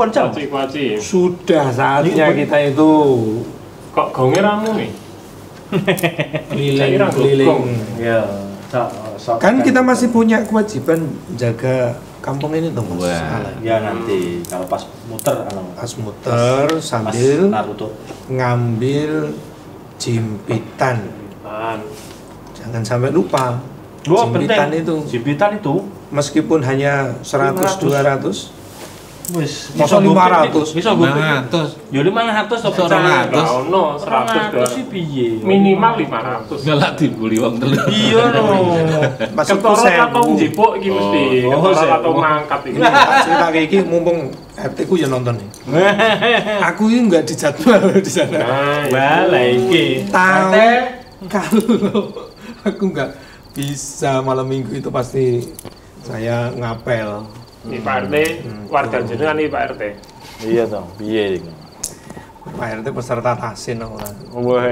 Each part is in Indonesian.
jam. Kuaci. Sudah saatnya kita itu Kok gongnya ramu nih? keliling-keliling. Ya. Kan kita masih punya kewajiban jaga kampung ini tuh Mas. Ya nanti kalau pas muter Pas muter sambil Naruto. ngambil jimpitan. Jangan sampai lupa. Jimpitan itu. Jimpitan itu Meskipun hanya 100 200, wis masa 500. Bisa 500. Ya 500 to 200. Ono 100 sih piye? minimal 500. Galak dibuli wong telu. Iya no. Maksudku Ketara atau njipuk iki mesti. Ketara atau ngangkat iki. Cerita kayak gini mumpung RT ku ya nonton nih. Aku ini nggak dijadwal di sana. Wah, lah iki. Tahu kalau aku nggak bisa malam minggu itu pasti saya ngapel. Ini Pak RT, warga jenengan nih Pak RT. Iya dong, piye iki? Pak RT peserta tasin orang. Wah.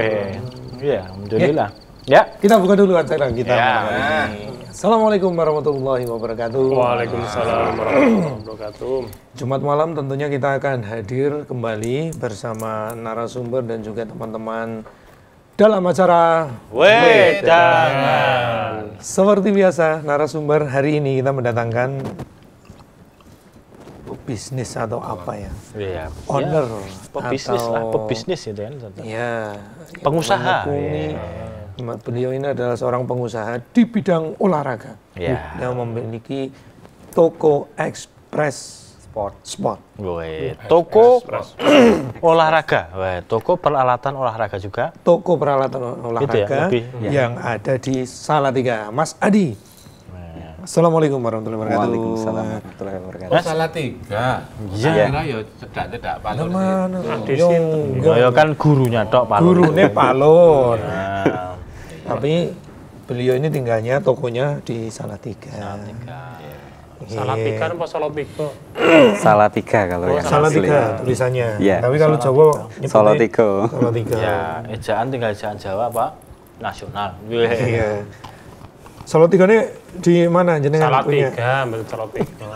Iya, alhamdulillah. Ya. Kita buka dulu acara kita Ya. malam ini. Assalamualaikum warahmatullahi wabarakatuh. Waalaikumsalam warahmatullahi wabarakatuh. Jumat malam tentunya kita akan hadir kembali bersama narasumber dan juga teman-teman dalam acara Wedangan. Seperti biasa, narasumber hari ini kita mendatangkan pebisnis atau apa ya? Iya. Owner Pebisnis lah, atau pebisnis itu kan. ya, Pengusaha. Beliau ini adalah seorang pengusaha di bidang olahraga. Iya. Yang memiliki toko Express Sport. Woi, toko olahraga. Wah, toko peralatan olahraga juga. Toko peralatan olahraga lebih, yang ada di Salatiga. Mas Adi. Assalamualaikum warahmatullahi wabarakatuh. Waalaikumsalam warahmatullahi wabarakatuh. Salatiga. Iya. Kira yo cedak-cedak palur. Mana? Di situ. Ya kan gurunya tok Pak. Gurunya Palur. Nah, Tapi beliau ini tinggalnya tokonya di Salatiga. Salatiga apa Salatiga? Salatiga kalau yang asli. Salatiga tulisannya. Iya. Tapi kalau Jawa nyebutnya Salatiga. Salatiga. ya, ejaan tinggal ejaan Jawa, Pak. Nasional. Iya. Salatiga ini di mana jenengan punya? Salatiga, betul Salatiga.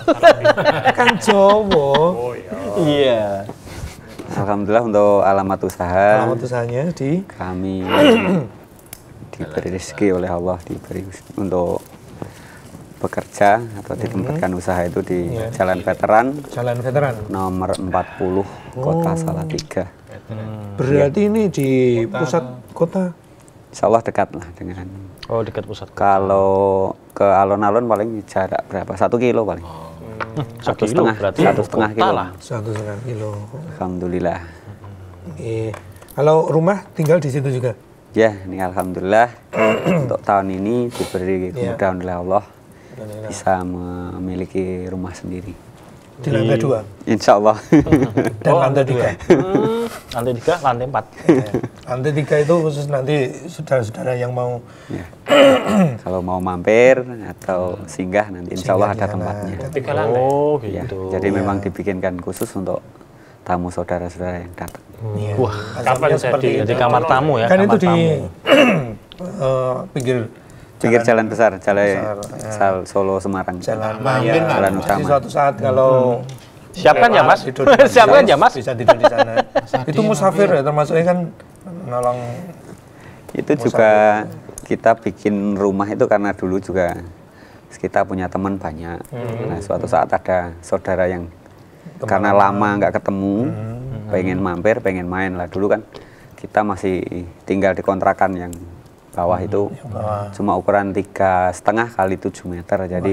Kan Jawa. Oh iya. Iya. Alhamdulillah untuk alamat usaha Alamat usahanya di kami diberi rezeki oleh Allah, diberi untuk bekerja atau ditempatkan usaha itu di Jalan Veteran Jalan Veteran. nomor 40 Kota Salatiga. Berarti ini di pusat kota. Insya Allah dekat lah dengan. Oh, dekat pusat. Kalau ke alun-alun paling jarak berapa? 1 kilo paling. 1 kilo berarti 1,5 kilo. lah. 1,5 kilo. Alhamdulillah. Kalau rumah tinggal di situ juga. Ya, ini alhamdulillah untuk tahun ini diberi kemudahan oleh Allah bisa memiliki rumah sendiri. Di lantai 2. Insya Allah. Dan lantai 3. Lantai 3, lantai 4. Lantai 3 itu khusus nanti saudara-saudara yang mau Ya. Kalau mau mampir atau singgah nanti insya Allah ada tempatnya. Oh, Ya, gitu. jadi memang dibikinkan khusus untuk tamu saudara-saudara yang datang. Wah, Kapan seperti jadi? jadi kamar tamu ya. kan kamar itu di tamu. pinggir Jalan besar, Solo Semarang. jalan Mampir raya. nggak? Jalan Jadi utama. suatu saat kalau Siapkan ya, Mas? tidur di Siapkan sana, ya, Mas? bisa tidur di sana. Itu musafir ya, termasuknya kan nolong. Itu juga kita bikin rumah itu karena dulu juga kita punya teman banyak. Nah, suatu saat ada saudara yang karena lama nggak ketemu, pengen mampir, pengen main lah. Dulu kan kita masih tinggal di kontrakan yang bawah itu cuma ukuran 3,5 kali 7 meter. Jadi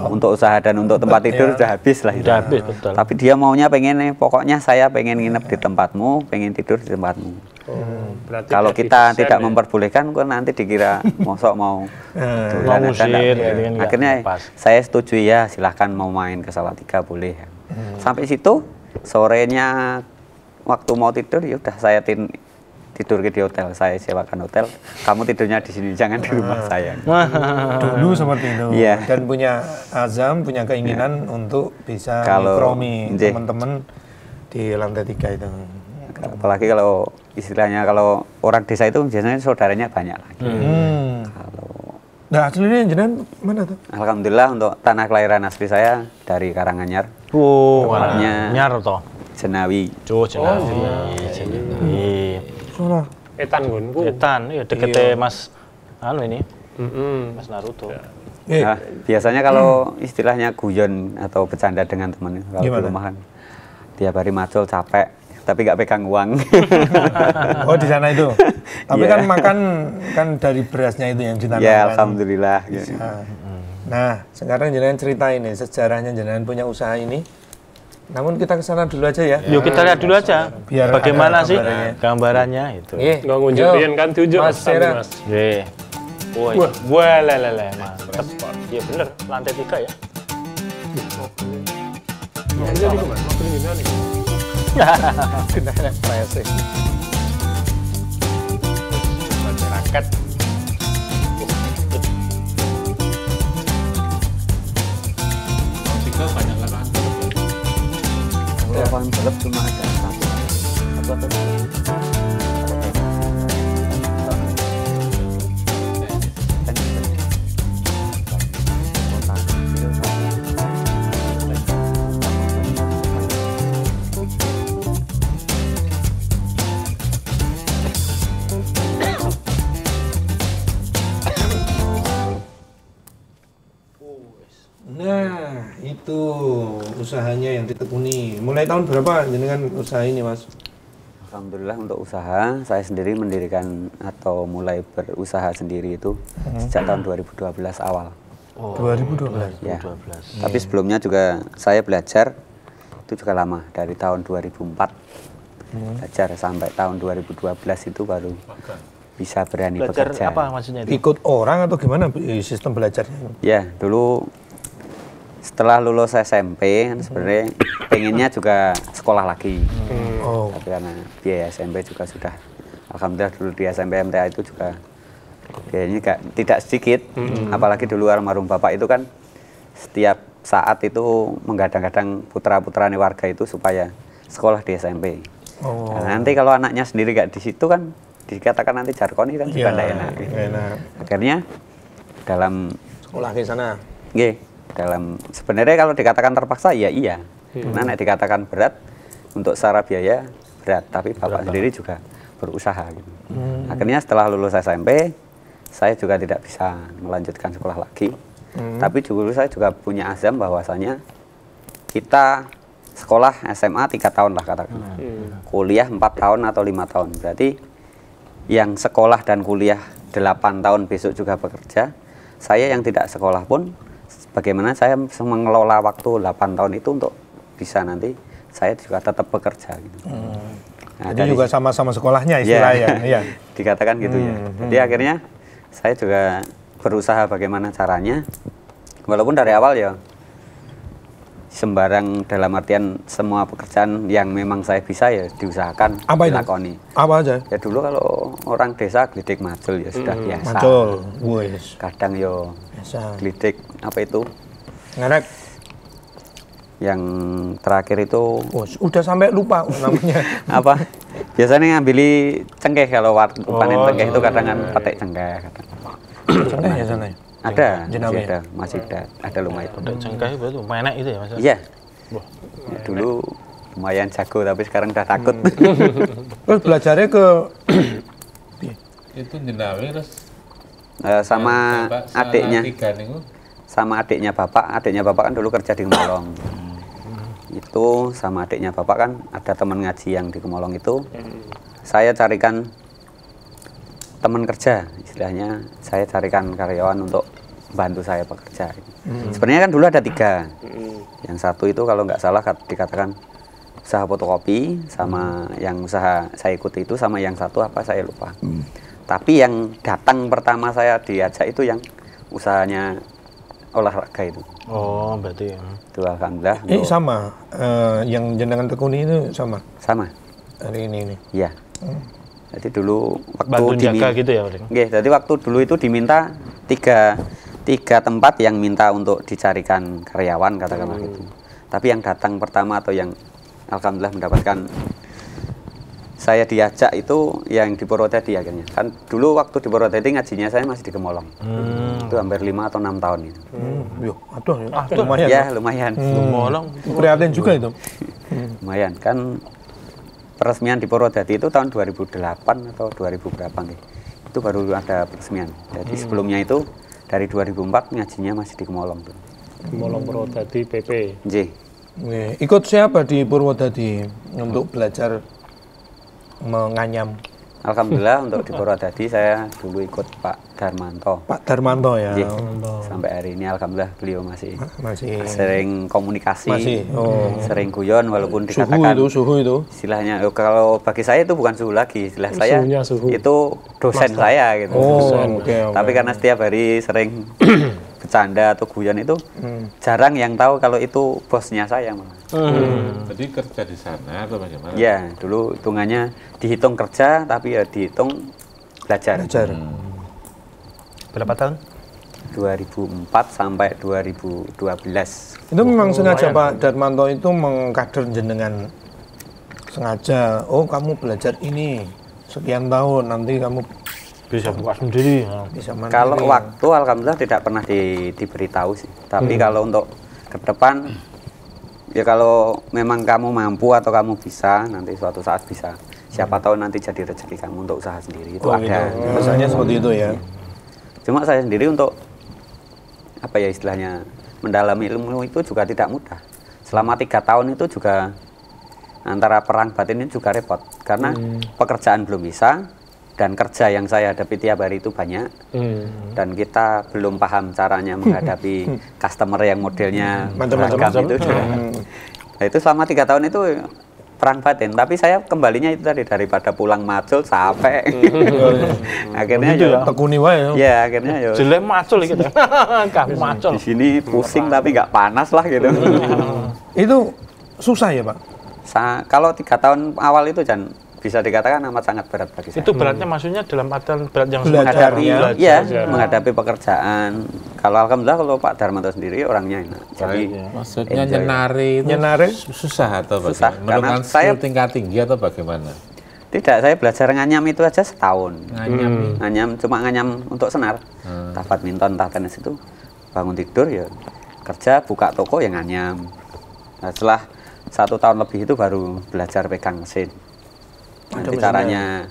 untuk usaha dan untuk tempat tidur udah habis lah itu. Udah habis, betul. Tapi dia maunya pengen pokoknya saya pengen nginep di tempatmu, pengen tidur di tempatmu. Berarti Kalau jadi kita desain tidak ya? memperbolehkan, kok nanti dikira mosok mau Mau dan ngusir, enggak. gitu kan, nggak Akhirnya pas. saya setuju ya, silahkan mau main ke Salatiga boleh. Sampai situ sorenya waktu mau tidur ya udah saya tidur di hotel, saya sewakan hotel. Kamu tidurnya di sini, jangan di rumah saya. Dulu seperti itu. Iya. Dan punya azam, punya keinginan untuk bisa Kalau- mikromi Nggih. teman-teman di lantai 3 itu. Apalagi kalau istilahnya kalau orang desa itu biasanya saudaranya banyak lagi. Kalau Nah, aslinya jenengan mana tuh? Alhamdulillah untuk tanah kelahiran asli saya dari Karanganyar, Warnanya Warnanya- nyar toh. Jenawi. Jenawi. Sono. Etan gunku. Etan, ya dekete Mas ini, Mas Naruto. Nah, biasanya kalau istilahnya guyon atau bercanda dengan teman kalau di Gimana? rumah kan tiap hari macul capek tapi nggak pegang uang. Oh, di sana itu. Tapi Iya. kan makan kan dari berasnya itu yang ditanamkan. Ya alhamdulillah. Nah, sekarang jenengan cerita ini sejarahnya jenengan punya usaha ini. Namun kita ke sana dulu aja ya. Yuk kita lihat dulu aja. Biar Bagaimana ada sih gambarannya. gambarannya itu. Nggih. Nggak ngunjukin Yo, kan tunjuk Mas Sera. Mas. Ye. Woi, wah lele mantep. Iya bener, lantai 3 ya. Iya nih Mas, mau beli nih. Kena pressing. Masyarakat. Tiga banyak lapangan. Lapangan balap cuma ada satu. Satu atau Nah, itu usahanya yang ditekuni. Mulai tahun berapa jenengan usaha ini, Mas? Alhamdulillah untuk usaha saya sendiri mendirikan atau mulai berusaha sendiri itu sejak tahun 2012 awal. 2012. Ya. Tapi sebelumnya juga saya belajar itu juga lama dari tahun 2004 belajar sampai tahun 2012 itu baru bisa berani Belajar bekerja. apa maksudnya itu? Ikut orang atau gimana sistem belajarnya? Ya dulu setelah lulus SMP kan sebenarnya pengennya juga sekolah lagi. Oh. Tapi karena biaya SMP juga sudah, alhamdulillah dulu di SMP MTA itu juga biayanya tidak sedikit. Apalagi dulu almarhum bapak itu kan setiap saat itu menggadang-gadang putra-putrane warga itu supaya sekolah di SMP. Oh. Nah, nanti kalau anaknya sendiri gak di situ kan dikatakan nanti jarkoni kan juga tidak enak. Enak. Akhirnya dalam Sekolah ke sana. dalam sebenarnya kalau dikatakan terpaksa ya iya. Karena nek dikatakan berat untuk secara biaya berat, tapi bapak sendiri juga berusaha gitu. Akhirnya setelah lulus SMP saya juga tidak bisa melanjutkan sekolah lagi. Tapi dulu saya juga punya azam bahwasanya kita sekolah SMA 3 tahun lah katakan. Kuliah 4 tahun atau 5 tahun. Berarti yang sekolah dan kuliah 8 tahun besok juga bekerja. Saya yang tidak sekolah pun bagaimana saya mengelola waktu 8 tahun itu untuk bisa nanti saya juga tetap bekerja gitu. Nah, Jadi dari juga sama-sama sekolahnya istilahnya. Iya. dikatakan gitu ya. Jadi akhirnya saya juga berusaha bagaimana caranya. Walaupun dari awal ya sembarang dalam artian semua pekerjaan yang memang saya bisa ya diusahakan Apa itu? dilakoni. Apa aja? Ya dulu kalau orang desa gelidik macul ya sudah biasa. Macul. Wes. Kadang yo Biasa. gelidik apa itu Ngerek. yang terakhir itu Oh, udah sampai lupa namanya. apa? Biasanya ngambili cengkeh kalau panen cengkeh itu kadang kan petik cengkeh. Kadang. Sana ya sana. Ya? Ada, Jenawi. masih ada lumayan. Cengkeh itu menek itu ya Mas? Iya. Ya, dulu lumayan jago tapi sekarang udah takut. Terus belajarnya ke Itu Jenawi terus Sama Bapak salah adiknya. tiga niku. Sama adiknya bapak kan dulu kerja di Kemolong. Itu sama adiknya bapak kan ada teman ngaji yang di Kemolong itu. Saya carikan teman kerja, istilahnya saya carikan karyawan untuk bantu saya bekerja. Sebenarnya kan dulu ada 3. Yang satu itu kalau nggak salah dikatakan usaha fotokopi, sama yang usaha saya ikuti itu, sama yang satu apa saya lupa. Tapi yang datang pertama saya diajak itu yang usahanya olahraga itu. Oh, berarti Itu alhamdulillah. ini sama yang jenengan tekuni itu sama Sama. hari ini. Iya. Jadi dulu waktu bantu jaga gitu ya, Pak? Nggih, jadi waktu dulu itu diminta tiga tempat yang minta untuk dicarikan karyawan katakanlah gitu. Tapi yang datang pertama atau yang alhamdulillah mendapatkan saya diajak itu yang di Purwodadi akhirnya. Kan dulu waktu di Purwodadi ngajinya saya masih di Gemolong. Itu hampir 5 atau 6 tahun itu. Yo, aduh, lumayan. Ya, lumayan. Gemolong. Prihatin juga itu. Lumayan kan peresmian di Purwodadi itu tahun 2008 atau 2000 berapa nih. Itu baru ada peresmian. Jadi sebelumnya itu dari 2004 ngajinya masih di Gemolong tuh. Gemolong Purwodadi PP. J. Ikut siapa di Purwodadi untuk belajar menganyam? Alhamdulillah untuk di Purwodadi saya dulu ikut Pak Darmanto. Pak Darmanto ya. J. Sampai hari ini alhamdulillah beliau masih masih sering komunikasi, sering guyon walaupun dikatakan suhu itu. istilahnya kalau bagi saya itu bukan suhu lagi, istilah saya Suhu. itu dosen saya gitu. Oke. Tapi karena setiap hari sering bercanda atau guyon itu jarang yang tahu kalau itu bosnya saya malah. Jadi kerja di sana atau bagaimana? Ya, dulu hitungannya dihitung kerja tapi ya dihitung belajar. Berapa tahun? 2004 sampai 2012. Itu memang sengaja Pak Darmanto itu mengkader jenengan sengaja. Oh, kamu belajar ini sekian tahun, nanti kamu Bisa buka sendiri. bisa mandiri. Kalau waktu alhamdulillah tidak pernah diberitahu sih. Tapi kalau untuk ke depan ya kalau memang kamu mampu atau kamu bisa nanti suatu saat bisa. Siapa tahu nanti jadi rezeki kamu untuk usaha sendiri itu ada. Misalnya seperti itu ya. Cuma saya sendiri untuk apa ya istilahnya mendalami ilmu itu juga tidak mudah. Selama 3 tahun itu juga antara perang batin ini juga repot karena pekerjaan belum bisa dan kerja yang saya hadapi tiap hari itu banyak dan kita belum paham caranya menghadapi customer yang modelnya beragam itu. Nah, itu selama 3 tahun itu perang batin, tapi saya kembalinya itu tadi daripada pulang macul capek. Akhirnya tekuni wae. ya akhirnya ya Jelek macul gitu. Kamu macul. di sini pusing tapi nggak panas lah gitu. Itu susah ya Pak? Kalau 3 tahun awal itu Jan bisa dikatakan amat sangat berat bagi saya. Itu beratnya maksudnya dalam artian berat yang menghadapi Belajarnya. menghadapi pekerjaan. Kalau alhamdulillah kalau Pak Darmanto sendiri orangnya enak. Jadi Maksudnya enjoy. Nyenari susah atau Susah, bagaimana? karena Merupakan saya- skill tingkat tinggi atau bagaimana? tidak, saya belajar nganyam itu aja setahun. Nganyam. Nganyam cuma nganyam untuk senar. Entah badminton, entah tenis itu bangun tidur ya kerja, buka toko ya nganyam. Nah, setelah 1 tahun lebih itu baru belajar pegang mesin. Nanti caranya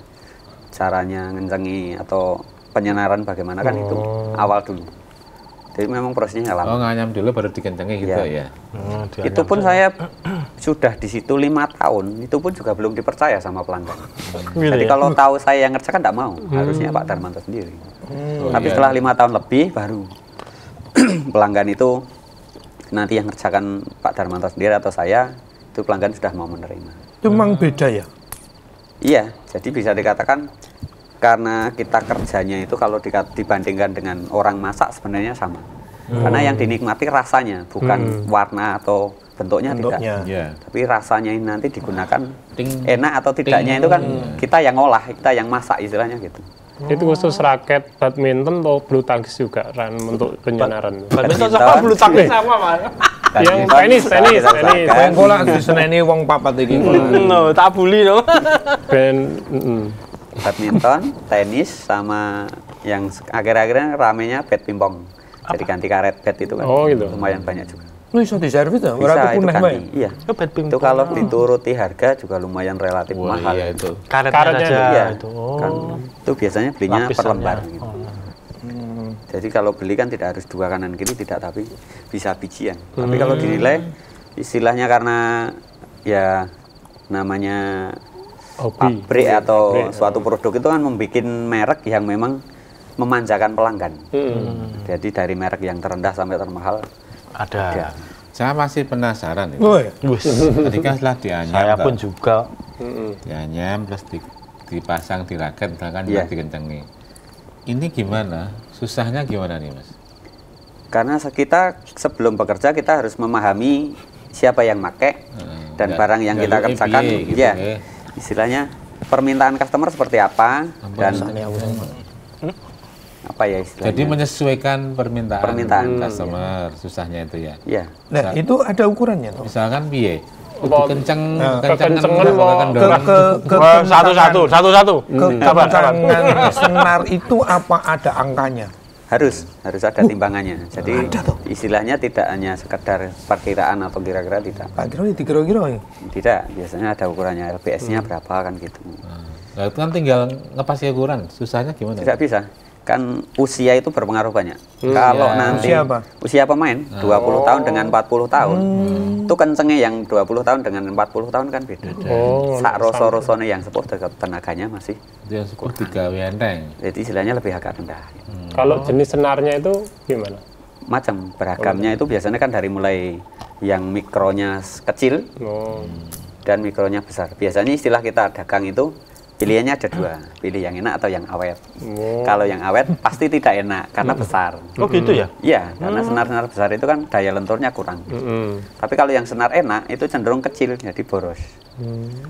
ngencengi atau penyenaran bagaimana kan itu awal dulu. Jadi memang prosesnya lama. Oh, nganyam dulu baru dikencengi gitu ya. Itu pun saya sudah di situ 5 tahun, itu pun juga belum dipercaya sama pelanggan. Jadi kalau tahu saya yang ngerjakan tidak mau, harusnya Pak Darmanto sendiri. Tapi setelah 5 tahun lebih baru pelanggan itu nanti yang ngerjakan Pak Darmanto sendiri atau saya, itu pelanggan sudah mau menerima. itu memang beda ya. Iya, jadi bisa dikatakan karena kita kerjanya itu kalau dibandingkan dengan orang masak sebenarnya sama. Karena yang dinikmati rasanya, bukan warna atau bentuknya tidak. Iya. Tapi rasanya ini nanti digunakan enak atau tidaknya itu kan kita yang ngolah, kita yang masak istilahnya gitu. Itu khusus raket badminton atau bulu tangkis juga Ran untuk penyenaran. Badminton sama bulu tangkis sama Mas. Yang Badminton tenis. bisa dirasakan. Wong kola diseneni wong papat iki. No, tak bully no. Ben Badminton, tenis sama yang akhir-akhirnya ramenya bed pingpong. Jadi ganti karet bed itu kan Oh, gitu. lumayan banyak juga. Lu iso diservis ta? Bisa Ora itu kepunah ganti. wae. Iya. Oh, bed ping Itu kalau dituruti harga juga lumayan relatif Wah, mahal. iya itu. karetnya Karetnya saja Iya. itu. Kan itu biasanya belinya per Lapisannya. lembar gitu. Jadi kalau beli kan tidak harus 2 kanan kiri tidak, tapi bisa bijian. Tapi kalau dinilai istilahnya karena ya namanya hobi. pabrik atau suatu produk itu kan membuat merek yang memang memanjakan pelanggan. Jadi dari merek yang terendah sampai termahal Ada. Saya masih penasaran itu. Oh ya. Wis. Tadi kan setelah dianyam, Saya toh. pun juga. Dianyam terus dipasang di raket, bahkan Iya. dikencengi. Ini gimana? Susahnya gimana nih Mas? karena kita sebelum bekerja kita harus memahami siapa yang pakai dan barang yang kita kerjakan gitu, ya istilahnya permintaan customer seperti apa dan apa ya istilahnya. Jadi menyesuaikan permintaan Permintaan, customer, susahnya itu ya. Ya. Nah, itu ada ukurannya toh. Misalkan piye? kenceng, kekencengan mau satu. Kekencangan senar itu apa ada angkanya? Harus ada timbangannya. Jadi istilahnya tidak hanya sekedar perkiraan atau kira-kira, tidak. Pak kira dikira-kira ya? Tidak, biasanya ada ukurannya, LBS-nya berapa kan gitu. Nah, itu kan tinggal ngepasi ukuran, susahnya gimana? Tidak bisa. Kan usia itu berpengaruh banyak. Kalau nanti Usia apa? usia pemain 20 tahun dengan 40 tahun. Itu kencengnya yang 20 tahun dengan 40 tahun kan beda. Sak rasa-rasane yang sepuh tenaganya masih. Itu yang suku 3 enteng. Jadi istilahnya lebih agak rendah. Kalau jenis senarnya itu gimana? Macam beragamnya itu biasanya kan dari mulai yang mikronya kecil dan mikronya besar. Biasanya istilah kita dagang itu pilihannya ada dua, pilih yang enak atau yang awet. Kalau yang awet pasti tidak enak karena besar. Oh gitu ya? Iya, karena senar-senar besar itu kan daya lenturnya kurang. Tapi kalau yang senar enak itu cenderung kecil, jadi boros.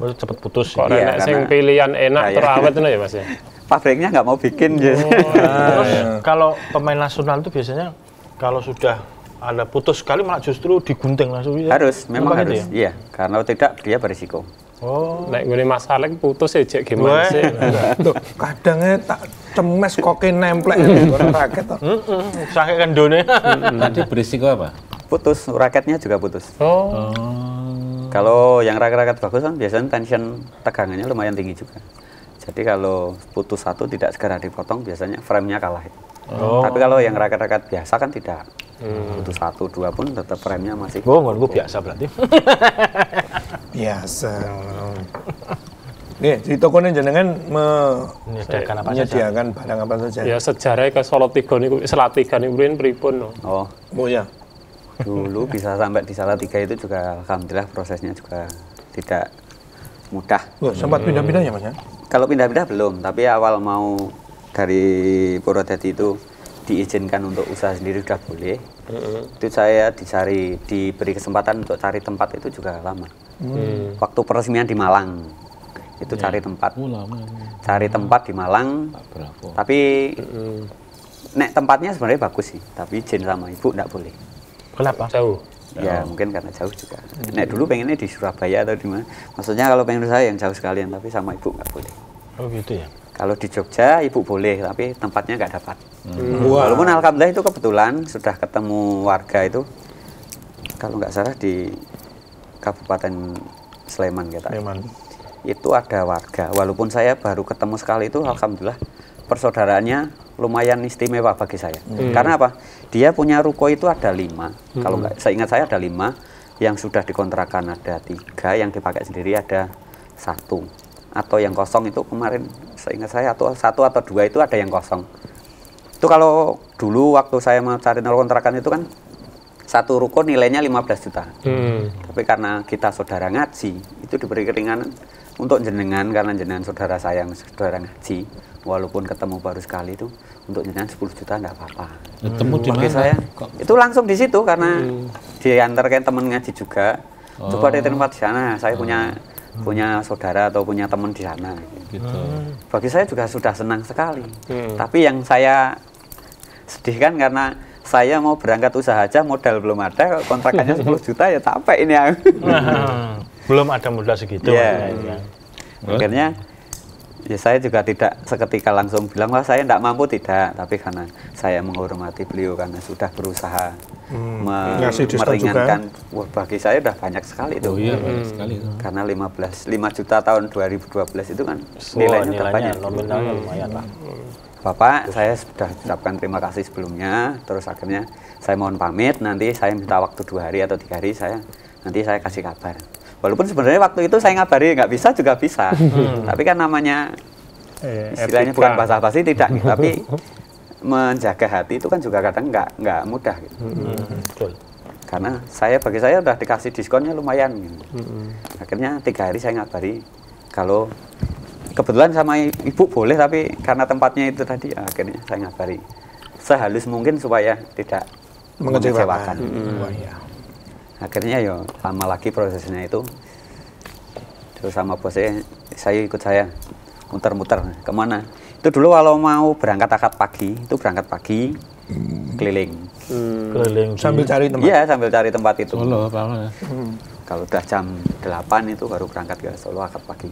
Oh, cepet putus. Kok Iya, enak sing karena pilihan enak daya. terawet itu ya Mas ya? Pabriknya nggak mau bikin. Jadi. Terus kalau pemain nasional itu biasanya kalau sudah ada putus sekali malah justru digunting langsung. Harus, memang Apa harus. gitu Iya, karena tidak dia berisiko. Oh. Nek ngene Mas Alek putus ejek gimana sih? Loh, kadangnya tak cemes koke nemplek di raket toh. Sakit kan done. Tadi berisiko apa? Putus, raketnya juga putus. Oh, Kalau yang raket-raket bagus kan biasanya tension tegangannya lumayan tinggi juga. Jadi kalau putus satu tidak segera dipotong biasanya frame-nya kalah. Tapi kalau yang raket-raket biasa kan tidak. Putus 1, 2 pun tetap frame-nya masih. Oh, gue biasa berarti. Biasa. Nih, di toko ini jenengan Menyediakan apa saja? menyediakan barang apa saja? ya sejarah ke Solo 3 niku Salatiga niku pripun no? Oh, Oh ya. dulu bisa sampai di Salatiga itu juga alhamdulillah prosesnya juga tidak mudah. Loh, sempat pindah-pindah ya Mas ya? Kalau pindah-pindah belum, tapi awal mau dari Purwodadi itu diizinkan untuk usaha sendiri sudah boleh. Itu saya diberi kesempatan untuk cari tempat itu juga lama. Waktu peresmian di Malang itu cari tempat. Cari tempat di Malang. Tapi nek tempatnya sebenarnya bagus sih, tapi izin sama ibu enggak boleh. Kenapa? Jauh. Ya mungkin karena jauh juga. Nek dulu pengennya di Surabaya atau di mana. Maksudnya kalau pengen usaha yang jauh sekalian, tapi sama ibu nggak boleh. Oh gitu ya. Kalau di Jogja ibu boleh, tapi tempatnya nggak dapat. Walaupun alhamdulillah itu kebetulan sudah ketemu warga itu, kalau nggak salah di Kabupaten Sleman kita. Itu ada warga. Walaupun saya baru ketemu sekali itu, alhamdulillah persaudaraannya lumayan istimewa bagi saya. Karena apa? Dia punya ruko itu ada 5. Kalau nggak, saya ingat saya ada 5. Yang sudah dikontrakan ada 3, yang dipakai sendiri ada 1. Atau yang kosong itu kemarin, saya ingat saya atau 1 atau 2 itu ada yang kosong. Itu kalau dulu waktu saya mau cari kontrakan itu kan 1 ruko nilainya 15 juta. Tapi karena kita saudara ngaji, itu diberi keringanan untuk jenengan, karena jenengan saudara sayang, saudara ngaji. Walaupun ketemu baru sekali itu, untuk jenengan 10 juta enggak apa-apa. Ketemu di Bagi mana? saya, itu langsung di situ karena diantarkan teman ngaji juga. Coba di tempat di sana, saya punya saudara atau punya teman di sana. Gitu. Bagi saya juga sudah senang sekali. Tapi yang saya sedihkan karena saya mau berangkat usaha aja modal belum ada, kontrakannya 10 juta ya capek ini aku. Belum ada modal segitu. Iya. Ya. Akhirnya ya saya juga tidak seketika langsung bilang wah saya tidak mampu, tidak. Tapi karena saya menghormati beliau karena sudah berusaha Ngasih diskon meringankan. Wah, bagi saya udah banyak sekali itu. Oh iya, banyak sekali itu. Karena 5 juta tahun 2012 itu kan nilainya udah banyak. Nominalnya lumayan lah. Bapak, saya sudah ucapkan terima kasih sebelumnya. Terus akhirnya saya mohon pamit. Nanti saya minta waktu 2 hari atau 3 hari. Nanti saya kasih kabar. Walaupun sebenarnya waktu itu saya ngabari nggak bisa juga bisa. Tapi kan namanya istilahnya bukan basa-basi tidak. Tapi menjaga hati itu kan juga kadang nggak mudah. Gitu. Betul. Karena bagi saya udah dikasih diskonnya lumayan. Gitu. Akhirnya 3 hari saya ngabari. Kalau kebetulan sama ibu boleh, tapi karena tempatnya itu tadi, akhirnya saya ngabari sehalus mungkin supaya tidak mengecewakan. Akhirnya ya lama lagi prosesnya itu. Terus sama bosnya, saya muter-muter kemana. Itu dulu kalau mau berangkat akad pagi, itu berangkat pagi keliling. Keliling Sambil cari tempat. Iya, sambil cari tempat itu. Solo, apa? Kalau udah jam 8 itu baru berangkat ke Solo akad pagi.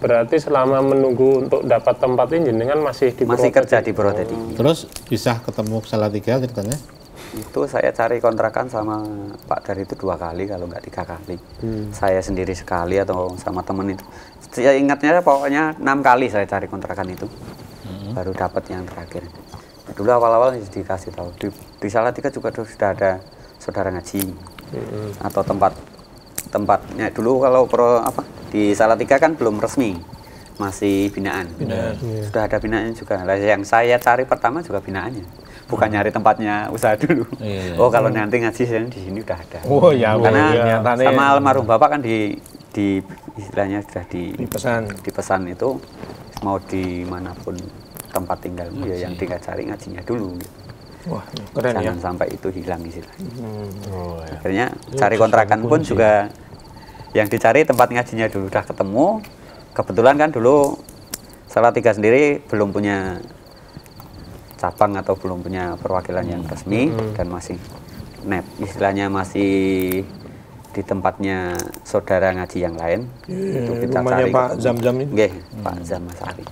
Berarti selama menunggu untuk dapat tempat ini jenengan masih di Masih Purwodadi? kerja di Purwodadi. Terus bisa ketemu Salatiga ceritanya? Itu saya cari kontrakan sama Pak Dar itu 2 kali, kalau nggak 3 kali. Saya sendiri sekali atau sama temen itu. Saya ingatnya pokoknya 6 kali saya cari kontrakan itu. Baru dapat yang terakhir. Dulu awal-awal dikasih tahu di Salatiga juga sudah ada saudara ngaji atau tempatnya dulu kalau di Salatiga kan belum resmi, masih binaan. Sudah ada binaannya juga. Nah, yang saya cari pertama juga binaannya, bukan nyari tempatnya usaha dulu. Oh kalau nanti ngaji saya di sini udah ada. Oh ya, Karena sama almarhum bapak kan di istilahnya sudah dipesan itu mau dimanapun tempat tinggalmu ya yang cari ngajinya dulu. Gitu. Wah, keren. Jangan sampai itu hilang istilahnya. Akhirnya cari kontrakan pun juga yang dicari tempat ngajinya dulu udah ketemu. Kebetulan kan dulu Salatiga sendiri belum punya cabang atau belum punya perwakilan yang resmi dan masih istilahnya masih di tempatnya saudara ngaji yang lain. Itu kita rumahnya cari Pak Zam-Zam itu. Nggih, Pak Zam Masari.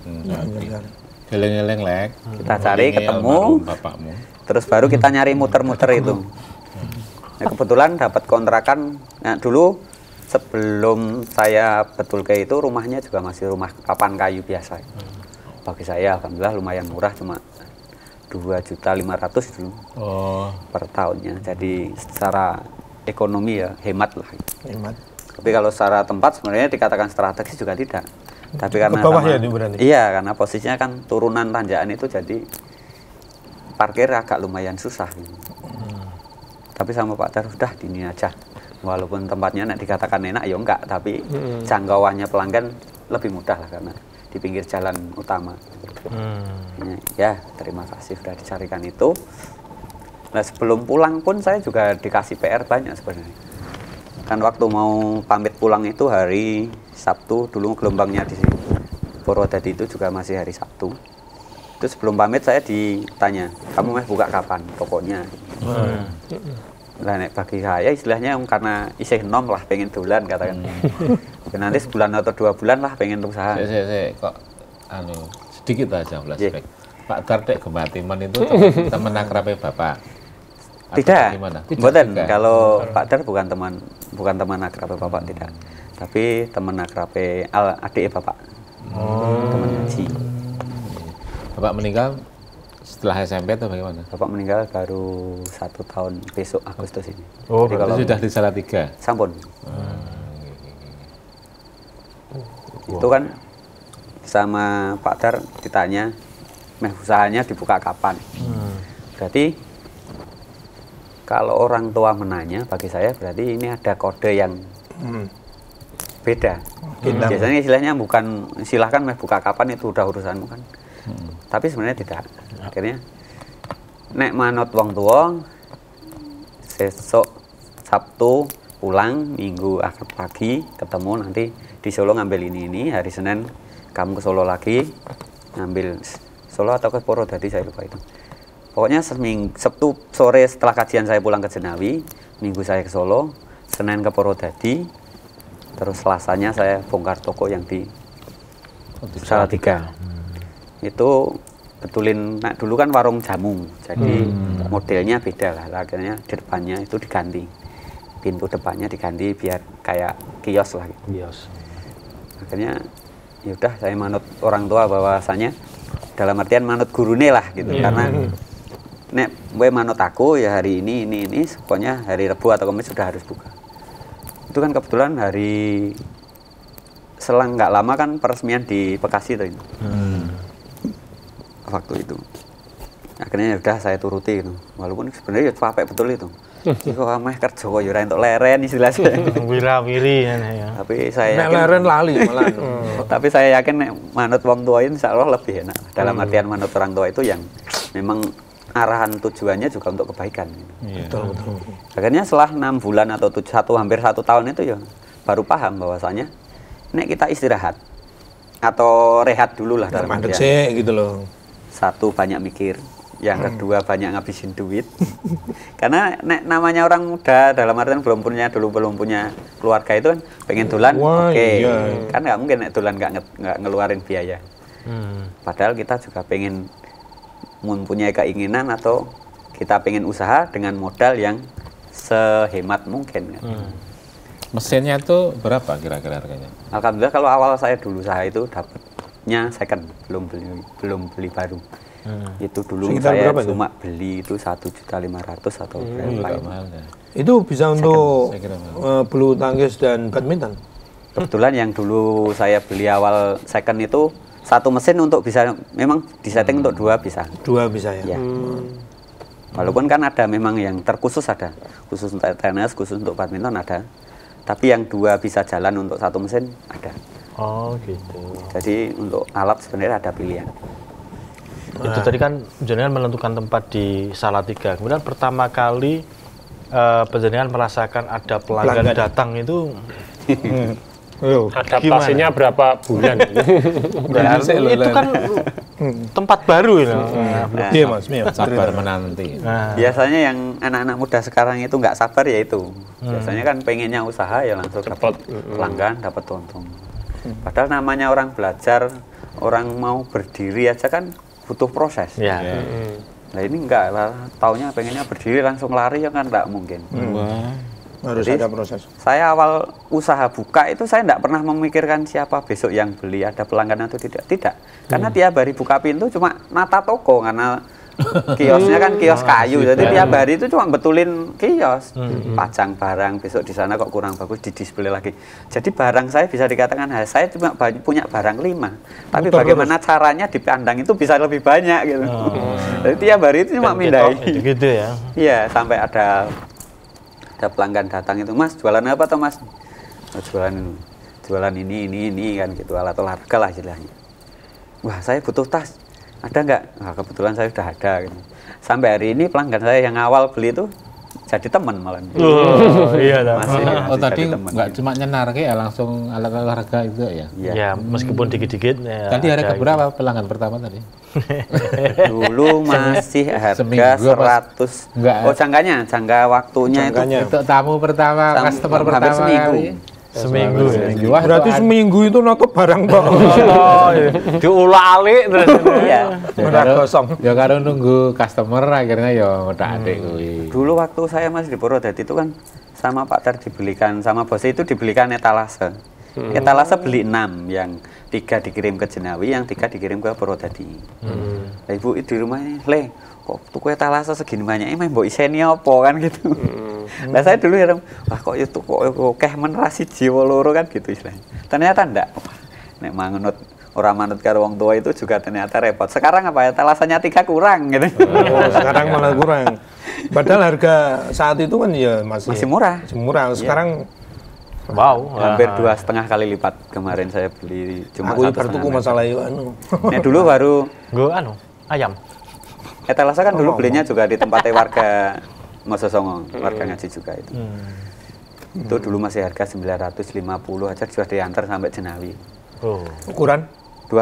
Geleng-geleng lek. Kita cari ketemu. Bapakmu. Terus baru kita nyari muter-muter itu. Nah, kebetulan dapat kontrakan. Nah, dulu sebelum saya betul kayak itu rumahnya juga masih rumah papan kayu biasa. Bagi saya alhamdulillah lumayan murah, cuma 2.500.000 dulu per tahunnya. Jadi secara ekonomi ya hemat lah. Hemat. Tapi kalau secara tempat sebenarnya dikatakan strategis juga tidak. Tapi karena ke bawah ya berarti? Iya, karena posisinya kan turunan tanjakan itu jadi parkir agak lumayan susah gitu. Tapi sama Pak Dar udah di ini aja. Walaupun tempatnya dikatakan enak ya enggak, tapi jangkauannya pelanggan lebih mudah lah karena di pinggir jalan utama. Ya, terima kasih sudah dicarikan itu. Nah, sebelum pulang pun saya juga dikasih PR banyak sebenarnya. Kan waktu mau pamit pulang itu hari Sabtu, dulu gelombangnya di Purwodadi itu juga masih hari Sabtu. Itu sebelum pamit saya ditanya, kamu mau buka kapan tokonya? Nah, bagi saya istilahnya karena isih nom lah, pengen dolan katakan. Nanti sebulan atau 2 bulan lah pengen usaha. Kok sedikit aja flashback. Pak Dar Gematiman itu teman akrabnya Bapak. Tidak, bukan. Kalau Pak Dar bukan teman akrab bapak, tidak. Tapi teman akrab adik bapak, teman ngaji. Bapak meninggal setelah SMP atau bagaimana? Bapak meninggal baru 1 tahun besok Agustus ini. Oh, jadi kalau sudah di Salatiga. Sampun. Itu kan sama Pak Dar ditanya, usahanya dibuka kapan? Berarti kalau orang tua menanya, bagi saya berarti ini ada kode yang beda. Biasanya istilahnya bukan silahkan buka kapan itu udah urusanmu kan. Tapi sebenarnya tidak. Akhirnya nek manut wong tua, sesok Sabtu pulang, Minggu akad pagi ketemu nanti di Solo ngambil ini, hari Senin kamu ke Solo lagi ngambil Solo atau ke Purwodadi saya lupa itu. Pokoknya Sabtu sore setelah kajian saya pulang ke Jenawi, Minggu saya ke Solo, Senin ke Purwodadi, terus Selasanya saya bongkar toko yang di Salatiga. Itu betulin, nah dulu kan warung jamu, jadi modelnya beda lah, akhirnya di depannya itu diganti, pintu depannya diganti biar kayak kios lah. Gitu. Kios. Akhirnya yaudah saya manut orang tua bahwasanya dalam artian manut gurune lah gitu, karena nek gue manut aku ya hari ini, pokoknya hari Rebu atau Kamis sudah harus buka. Itu kan kebetulan hari selang nggak lama kan peresmian di Bekasi tuh itu. Waktu itu. Akhirnya udah saya turuti gitu. Walaupun sebenarnya capek betul itu. Kok ameh kerja kok ya untuk leren istilahnya. Wira-wiri ya. Tapi saya yakin leren lali malah. Tapi saya yakin nek manut wong tua ini insya Allah lebih enak. Dalam artian manut orang tua itu yang memang arahan tujuannya juga untuk kebaikan. Betul. Akhirnya setelah 6 bulan atau hampir 1 tahun itu ya baru paham bahwasanya nek kita istirahat atau rehat dulu lah dalam artian. Gitu loh. Satu banyak mikir, yang kedua banyak ngabisin duit. Karena namanya orang muda dalam artian belum punya keluarga itu kan pengen dolan, oke. Kan nggak mungkin dolan nggak ngeluarin biaya. Padahal kita juga pengen mempunyai keinginan atau kita pengen usaha dengan modal yang sehemat mungkin. Kan? Mesinnya itu berapa kira-kira harganya? Alhamdulillah kalau awal saya dulu usaha itu dapatnya second, belum beli baru. Itu dulu sekitar saya berapa cuma beli itu 1.500.000 atau berapa mahal ya. Itu bisa untuk saya kira mahal. bulu tangkis dan badminton. Kebetulan yang dulu saya beli awal second itu satu mesin untuk bisa memang disetting untuk dua bisa. Dua bisa ya. Ya. Walaupun kan ada memang yang terkhusus ada, khusus untuk tenis, khusus untuk badminton ada. Tapi yang dua bisa jalan untuk satu mesin ada. Oh gitu. Jadi untuk alat sebenarnya ada pilihan. Itu tadi kan jenengan menentukan tempat di Salatiga. Kemudian pertama kali jenengan merasakan ada pelanggan datang itu adaptasinya berapa bulan? itu kan tempat baru ya. Iya Mas, Sabar menanti. Biasanya yang anak-anak muda sekarang itu nggak sabar ya itu. Biasanya kan pengennya usaha ya langsung dapat pelanggan, dapat untung. Padahal namanya orang belajar, orang mau berdiri aja kan butuh proses. Ya. Nah ini enggak lah, taunya pengennya berdiri langsung lari ya kan enggak mungkin. Harus Jadi, ada proses. Saya awal usaha buka itu saya enggak pernah memikirkan siapa besok yang beli, ada pelanggan atau tidak. Tidak. Karena tiap hari buka pintu cuma nata toko karena kiosnya kan kios kayu. Jadi tiap hari itu cuma betulin kios. Pajang barang, besok di sana kok kurang bagus di-display lagi. Jadi barang saya bisa dikatakan saya cuma punya barang 5. Tapi bagaimana caranya dipandang itu bisa lebih banyak gitu. Jadi tiap hari itu cuma mindahin. Gitu ya. Iya, sampai ada pelanggan datang itu, Mas jualan apa toh Mas? Oh, jualan ini kan gitu, alat olahraga lah istilahnya. Wah saya butuh tas, ada nggak? Nah, kebetulan saya sudah ada gitu. Sampai hari ini pelanggan saya yang awal beli itu jadi teman malah. Iya Oh tadi nggak cuma nyenar kayak langsung alat olahraga itu ya? Ya meskipun dikit-dikit. Ya, tadi harga berapa pelanggan pertama tadi? Dulu masih harga Seminggu 100. Enggak. Oh jangka waktunya itu Untuk tamu pertama, customer hampir pertama seminggu. kali. Seminggu. Wah, Berarti seminggu itu notok barang toh. Diulah-alik terus. Iya. Benar kosong. Ya karo nunggu customer akhirnya ya ngotak-atik kuwi. Dulu waktu saya masih di Purwodadi itu kan sama Pak Ter dibelikan, sama bos itu dibelikan etalase. Etalase beli 6, yang 3 dikirim ke Jenawi, yang 3 dikirim ke Purwodadi. Nah, ibu di rumah ini, Le, kok tuku etalase segini banyak, emang mbok iseni apa kan gitu. Nah saya dulu ya, wah kok itu kok menerasi jiwa loro kan gitu istilahnya. Ternyata enggak. Nek manut orang manut karo wong tua itu juga ternyata repot. Sekarang apa ya, etalasenya 3 kurang gitu. Sekarang malah kurang. Padahal harga saat itu kan ya masih murah. Sekarang Wow, hampir 2,5 kali lipat kemarin saya beli cuma aku 1,5 bertuku masalah itu anu. Nah, dulu baru ayam. etalase kan dulu belinya juga di tempatnya warga Mososongo, warga ngaji juga itu. Itu dulu masih harga 950 aja sudah diantar sampai Jenawi. Ukuran 2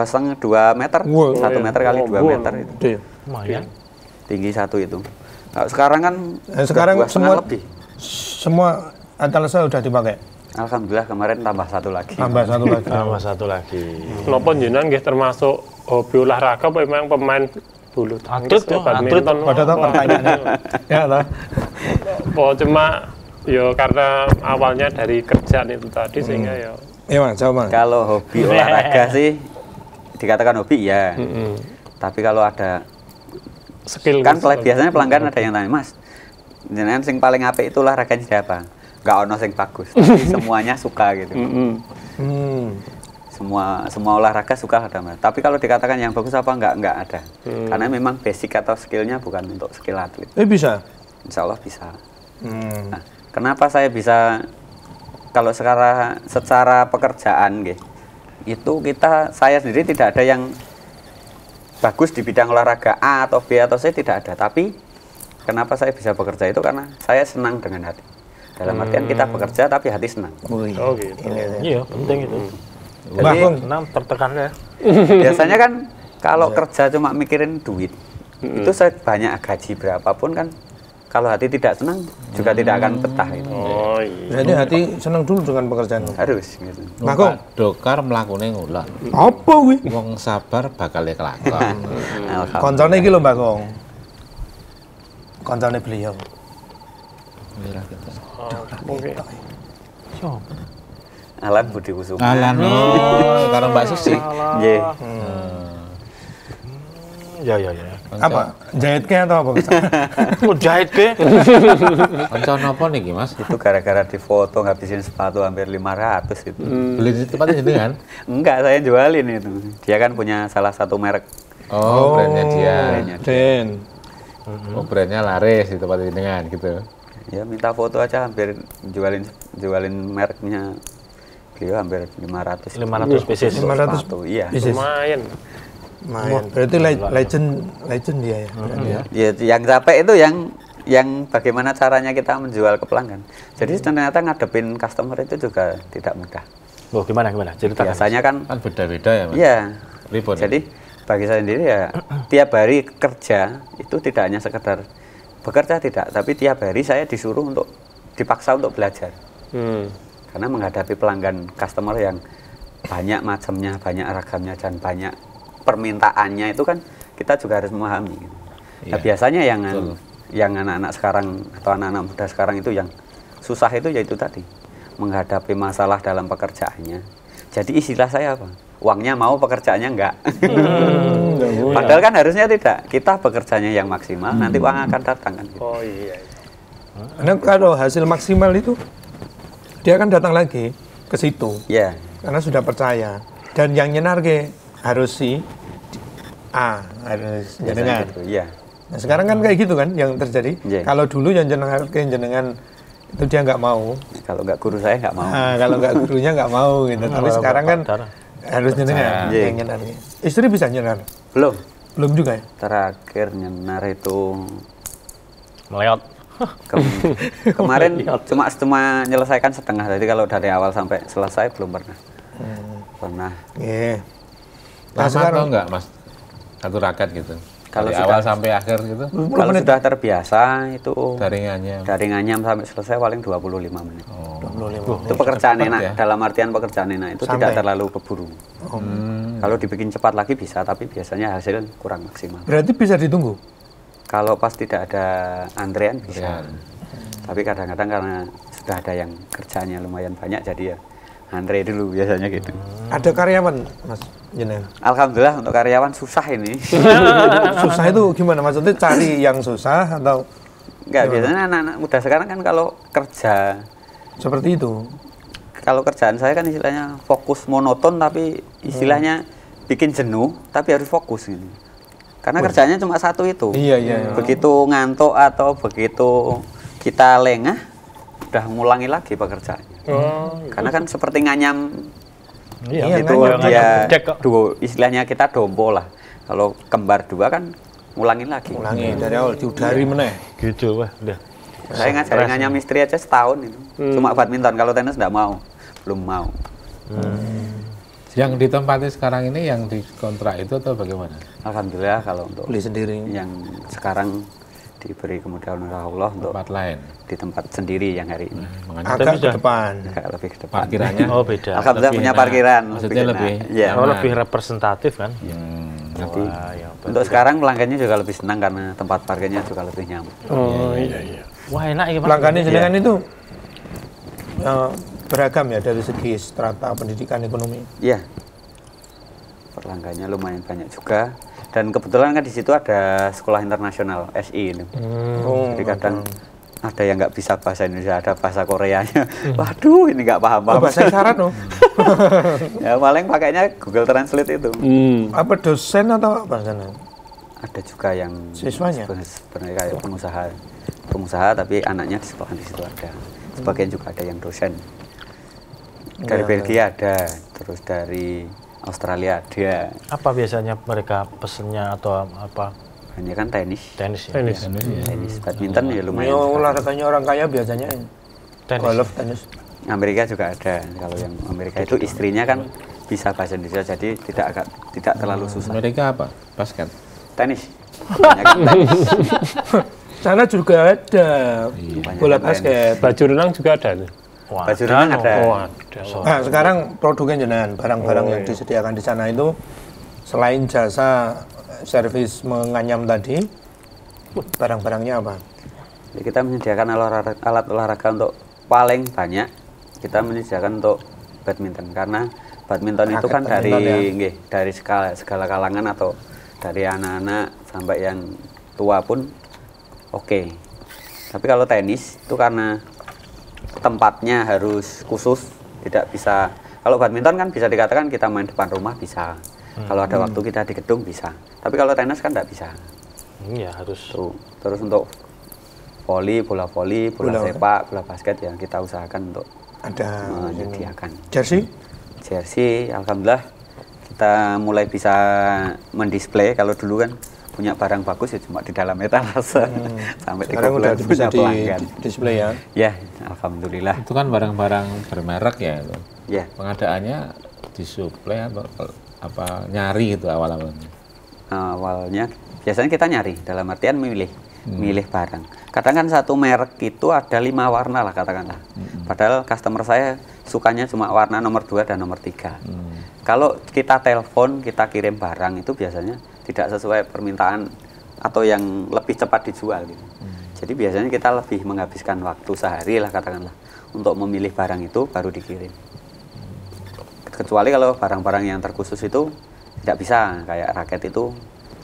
meter, 1 meter kali 2 meter itu. Lumayan. Tinggi satu itu. Nah, sekarang kan sekarang 2,5 lebih. Semua etalase udah dipakai. Alhamdulillah kemarin tambah satu lagi. Tambah satu lagi. Napa jenengan nggih termasuk hobi olahraga apa memang pemain bulu tangkis badminton? Pada tahu pertanyaannya. Ya lah. Oh cuma ya karena awalnya dari kerjaan itu tadi sehingga ya. Iya Mas, jawab Mas. Kalau hobi olahraga sih dikatakan hobi ya. Tapi kalau ada Skill kan biasanya pelanggan ada yang tanya, Mas, jenengan sing paling apik itu olahraganya siapa? Nggak ono sing bagus, tapi semuanya suka gitu. Semua olahraga suka ada Mas. Tapi kalau dikatakan yang bagus apa nggak ada. Karena memang basic atau skillnya bukan untuk skill atlet. Bisa? Insya Allah bisa. Nah, kenapa saya bisa? Kalau secara pekerjaan gitu, itu saya sendiri tidak ada yang bagus di bidang olahraga A atau B atau C, tidak ada. Tapi kenapa saya bisa bekerja itu karena saya senang dengan hati. Dalam artian kita bekerja tapi hati senang. Oh gitu. Iya, penting itu. Jadi senang tertekan ya. biasanya kan kalau kerja cuma mikirin duit, Itu saya banyak gaji berapapun kan, kalau hati tidak senang juga tidak akan betah gitu. Oh iya. Jadi hati senang dulu dengan pekerjaan. Harus gitu. Bagong. Numpak dokar mlakune ngulon. Apa kuwi? Wong sabar bakal kelakon. Alhamdulillah. Koncone iki lho, Bagong. Koncone beliau. Mira kita. Mungkin. Alan Budi Kusuma. Alan karo Mbak Susi. Nggih. Ya. Apa? Jahit ke atau apa? Mau jahit ke? Kanca napa niki, Mas? Itu gara-gara difoto ngabisin sepatu hampir 500 itu. Beli di tempatnya jenengan? Enggak, saya jualin itu. Dia kan punya salah satu merek. Oh, brandnya dia. Brandnya dia. Den. Oh, brandnya laris di tempat jenengan gitu. Ya minta foto aja hampir jualin mereknya. Beliau hampir 500. 500 pieces. 500 sepatu, iya. Bisnis. Lumayan. Main. Berarti legend dia ya. Berarti ya. Ya, yang capek itu yang bagaimana caranya kita menjual ke pelanggan. Jadi ternyata ngadepin customer itu juga tidak mudah. Oh, gimana? Ceritakan. Biasanya kan, Kan beda-beda ya, Mas? iya. Ribut. Jadi bagi saya sendiri ya tiap hari kerja itu tidak hanya sekedar bekerja tidak, tapi tiap hari saya dipaksa untuk belajar. Karena menghadapi pelanggan customer yang banyak macamnya, banyak ragamnya dan banyak permintaannya itu kan kita juga harus memahami. Nah, biasanya yang anak-anak sekarang atau anak-anak muda sekarang itu yang susah itu yaitu tadi menghadapi masalah dalam pekerjaannya. Jadi istilah saya apa? Uangnya mau, pekerjaannya enggak. Padahal kan harusnya tidak. Kita bekerjanya yang maksimal, nanti uang akan datang kan. Gitu. Oh iya. Karena kalau hasil maksimal itu dia akan datang lagi ke situ. Ya. Karena sudah percaya. Dan yang nyenarke harus harus jenengan. Gitu, iya. Nah, sekarang kan kayak gitu kan yang terjadi. Iya. Kalau dulu yang jenengan itu dia nggak mau. Kalau enggak guru saya enggak mau. Kalau nggak gurunya nggak mau gitu. Tapi sekarang kan harus jenengan Iya. yang nyenar. Istri bisa nyenar? Belum. Belum juga ya? Terakhir nyenar itu Meleot. kemarin cuma menyelesaikan setengah. Jadi kalau dari awal sampai selesai belum pernah. Pernah. Iya. Lama atau enggak, Mas? Satu raket gitu. Kalau Dari sudah- awal sampai akhir gitu. Kalau sudah terbiasa itu Daringannya. dari nganyam sampai selesai paling 25 menit. 25. Itu pekerjaan cepat enak. ya? Dalam artian pekerjaan enak itu Santai. tidak terlalu keburu. Kalau dibikin cepat lagi bisa, tapi biasanya hasil kurang maksimal. Berarti bisa ditunggu. Kalau pas tidak ada antrean bisa. Antrean. Tapi kadang-kadang karena sudah ada yang kerjanya lumayan banyak, jadi ya antre dulu biasanya gitu. Ada karyawan, Mas jenengan. Alhamdulillah untuk karyawan susah ini. Susah itu gimana? Maksudnya cari yang susah atau Enggak, biasanya anak-anak muda sekarang kan kalau kerja, seperti itu? kalau kerjaan saya kan istilahnya fokus monoton, tapi istilahnya bikin jenuh, tapi harus fokus gitu. Karena kerjanya cuma satu itu. Iya. Begitu ngantuk atau begitu kita lengah, udah ngulangi lagi pekerjaannya. Karena kan seperti nganyam Iya, itu nganyam. dia Gedek kok. istilahnya kita dombo lah. Kalau kembar dua kan ngulangin lagi. Ulangi dari awal diudari meneh. Gitu, wah, udah. Saya ngajarin nganyam istri aja setahun itu. Cuma badminton, kalau tenis enggak mau. Belum mau. Yang ditempati sekarang ini yang dikontrak itu atau bagaimana? Alhamdulillah kalau untuk Beli sendiri. yang sekarang diberi kemudahan oleh Allah untuk Tempat lain. di tempat sendiri yang hari ini. Makanya Agak ke depan. Agak lebih ke depan. parkirannya Oh, beda. Alhamdulillah lebih punya enak. parkiran. Maksudnya lebih Ya. Oh, lebih representatif kan? Nanti Wah, ya, untuk sekarang pelanggannya juga lebih senang karena tempat parkirnya juga lebih nyaman. Oh iya. Wah, enak ya, Mas. Pelanggannya jenengan itu beragam ya dari segi strata pendidikan ekonomi. Iya. Pelanggannya lumayan banyak juga. Dan kebetulan kan di situ ada sekolah internasional SI ini. Jadi kadang ada yang nggak bisa bahasa Indonesia, ada bahasa Koreanya. Waduh, ini nggak paham-paham. Bahasa isyarat loh. Ya paling pakainya Google Translate itu. Apa dosen atau apa sana? Ada juga yang Siswanya? sebenarnya kayak pengusaha tapi anaknya di sekolah di situ ada. Sebagian juga ada yang dosen. Dari Iya, Belgia ada, terus dari Australia ada. Apa biasanya mereka pesennya atau apa? Hanya kan tenis. Tenis ya? Tenis, badminton ya lumayan. Olahraganya orang kaya biasanya Tenis. golf, tenis. Amerika juga ada. Kalau yang Amerika itu istrinya kan bisa bahasa Indonesia, jadi tidak terlalu susah. Mereka apa? Basket. Tenis. kebanyakan tenis. Sana juga ada bola Kebanyakan basket. Baju renang juga ada tuh. Wah, Baju renang ada. Oh, ada. Nah, sekarang produknya jenengan, barang-barang yang disediakan di sana itu selain jasa servis menganyam tadi, barang-barangnya apa? Jadi kita menyediakan alat olahraga untuk paling banyak kita menyediakan untuk badminton karena badminton itu Raket kan dari badminton, nggih, dari segala kalangan atau dari anak-anak sampai yang tua pun oke. Tapi kalau tenis itu karena tempatnya harus khusus, tidak bisa. Kalau badminton kan bisa dikatakan kita main depan rumah bisa. Kalau ada waktu kita di gedung bisa. Tapi kalau tenis kan tidak bisa. ya harus. Terus untuk bola sepak, bola basket yang kita usahakan untuk Ada menyediakan. jersey? Jersey, alhamdulillah kita mulai bisa mendisplay. Kalau dulu kan punya barang bagus ya cuma di dalam etalase sampai 3 Sekarang bulan udah bisa punya di pelanggan. display ya. Ya, alhamdulillah. Itu kan barang-barang bermerek ya itu. Ya, Pengadaannya disuplai atau apa nyari itu awal-awalnya. awalnya biasanya kita nyari dalam artian milih barang. Kadang kan satu merek itu ada 5 warna lah katakanlah. Padahal customer saya sukanya cuma warna nomor 2 dan nomor 3. Kalau kita telepon, kita kirim barang itu biasanya tidak sesuai permintaan atau yang lebih cepat dijual gitu. Jadi biasanya kita lebih menghabiskan waktu sehari lah katakanlah untuk memilih barang itu baru dikirim. Kecuali kalau barang-barang yang terkhusus itu tidak bisa, kayak raket itu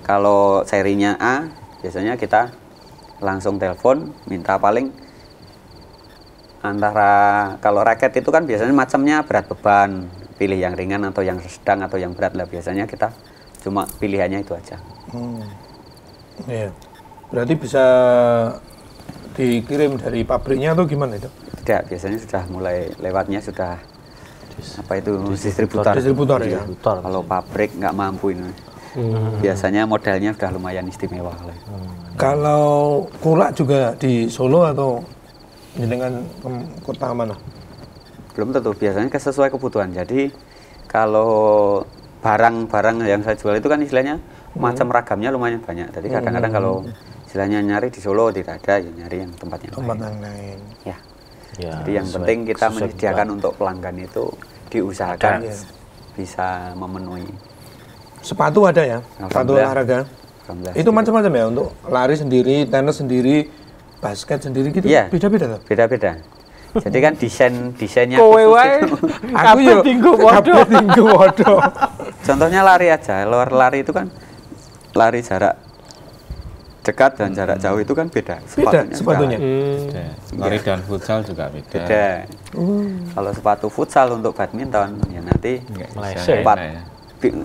kalau serinya A biasanya kita langsung telepon minta paling antara, kalau raket itu kan biasanya macamnya berat beban, pilih yang ringan atau yang sedang atau yang berat lah, biasanya kita cuma pilihannya itu aja. Iya. Berarti bisa dikirim dari pabriknya atau gimana itu? Tidak, biasanya sudah mulai lewatnya sudah apa itu distributor. Distributor ya. Kalau pabrik nggak mampu ini. Biasanya modelnya sudah lumayan istimewa. Kalau kulak juga di Solo atau dengan kota mana? Belum tentu, biasanya sesuai kebutuhan. Jadi kalau barang-barang yang saya jual itu kan istilahnya macam ragamnya lumayan banyak. Jadi kadang-kadang kalau istilahnya nyari di Solo tidak ada, ya nyari yang tempatnya Tempat lain. yang lain. Ya. Ya, Jadi yang sesuai- penting kita sesuai menyediakan kebutuhan. untuk pelanggan itu diusahakan Ada, ya. bisa memenuhi. Sepatu ada ya? Sepatu Alhamdulillah. olahraga. Alhamdulillah. Itu macam-macam ya untuk lari sendiri, tenis sendiri, basket sendiri gitu. Iya. Beda-beda tuh. Beda-beda. Jadi kan desainnya Kowe khusus wae itu. Aku yo kabeh tinggu waduh. Contohnya lari aja, lari itu kan lari jarak dekat dan jarak jauh itu kan beda. Beda sepatunya. Beda. Lari dan futsal juga beda. Beda. Kalau sepatu futsal untuk badminton ya nanti Nggak bisa Meleset. enak ya.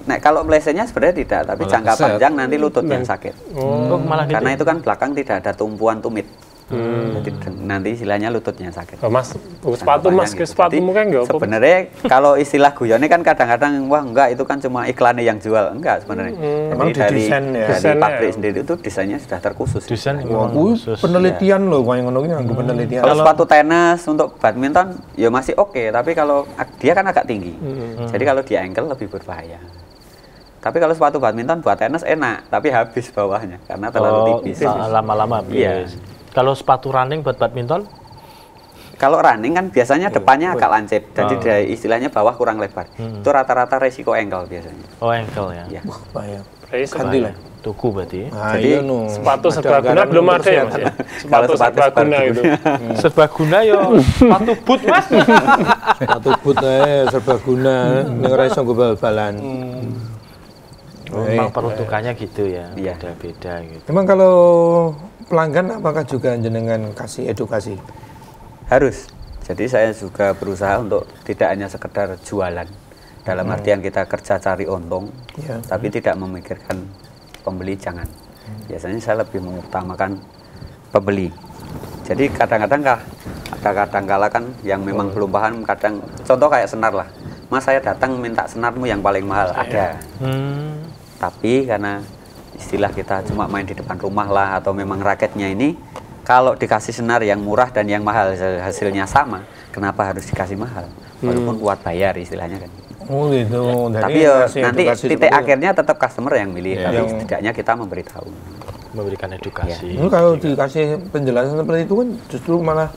Nah, kalau melesetnya sebenarnya tidak, tapi Malah jangka keset. panjang nanti lutut yang sakit. Oh, malah gitu. Karena itu kan belakang tidak ada tumpuan tumit. Jadi nanti istilahnya lututnya sakit. Oh, Mas, sepatu Mas, ke sepatumu kan enggak apa? Sebenarnya kalau istilah guyonnya kan kadang-kadang wah enggak itu kan cuma iklannya yang jual, enggak sebenarnya. Emang Jadi dari didesain ya? dari Desainnya pabrik ya? sendiri itu desainnya sudah terkhusus. Desain Wah, memang kuwi khusus. penelitian loh, kayak ngono ki nganggo penelitian. Kalau sepatu tenis untuk badminton ya masih oke, tapi kalau dia kan agak tinggi. Jadi kalau di ankle lebih berbahaya. Tapi kalau sepatu badminton buat tenis enak, tapi habis bawahnya karena terlalu tipis. Lama-lama Iya. habis. Kalau sepatu running buat badminton, Kalau running kan biasanya depannya agak lancip, jadi dari istilahnya bawah kurang lebar. Itu rata-rata resiko ankle biasanya. oh ankle ya. Ya. Wah, bahaya. Race, Ganti lah. Tuku berarti. Nah, Jadi, iya no. sepatu Ada serbaguna anggaran belum untuk ada ya Mas kesehatan. ya? Sepatu sepatu serbaguna serbaguna. itu. Serbaguna yo sepatu boot Mas. Sepatu boot serbaguna ning ora iso nggo bal-balan. Memang peruntukannya gitu ya. Iya. Beda-beda gitu. Emang kalau pelanggan apakah juga jenengan kasih edukasi? Harus. Jadi saya juga berusaha untuk tidak hanya sekedar jualan. Dalam artian kita kerja cari untung, Ya. tapi tidak memikirkan pembeli jangan. Biasanya saya lebih mengutamakan pembeli. Jadi kadang-kadang kadang-kala kan yang memang belum paham, kadang contoh kayak senar lah. Mas saya datang minta senarmu yang paling mahal, ada. Tapi karena istilah kita cuma main di depan rumah lah atau memang raketnya ini kalau dikasih senar yang murah dan yang mahal hasilnya sama, kenapa harus dikasih mahal? Walaupun kuat bayar istilahnya kan. Oh gitu. Jadi Tapi ya ngasih nanti edukasi titik seperti itu. akhirnya tetap customer yang milih, tapi Yang- setidaknya kita memberitahu. Memberikan edukasi. Ini kalau dikasih penjelasan seperti itu kan justru malah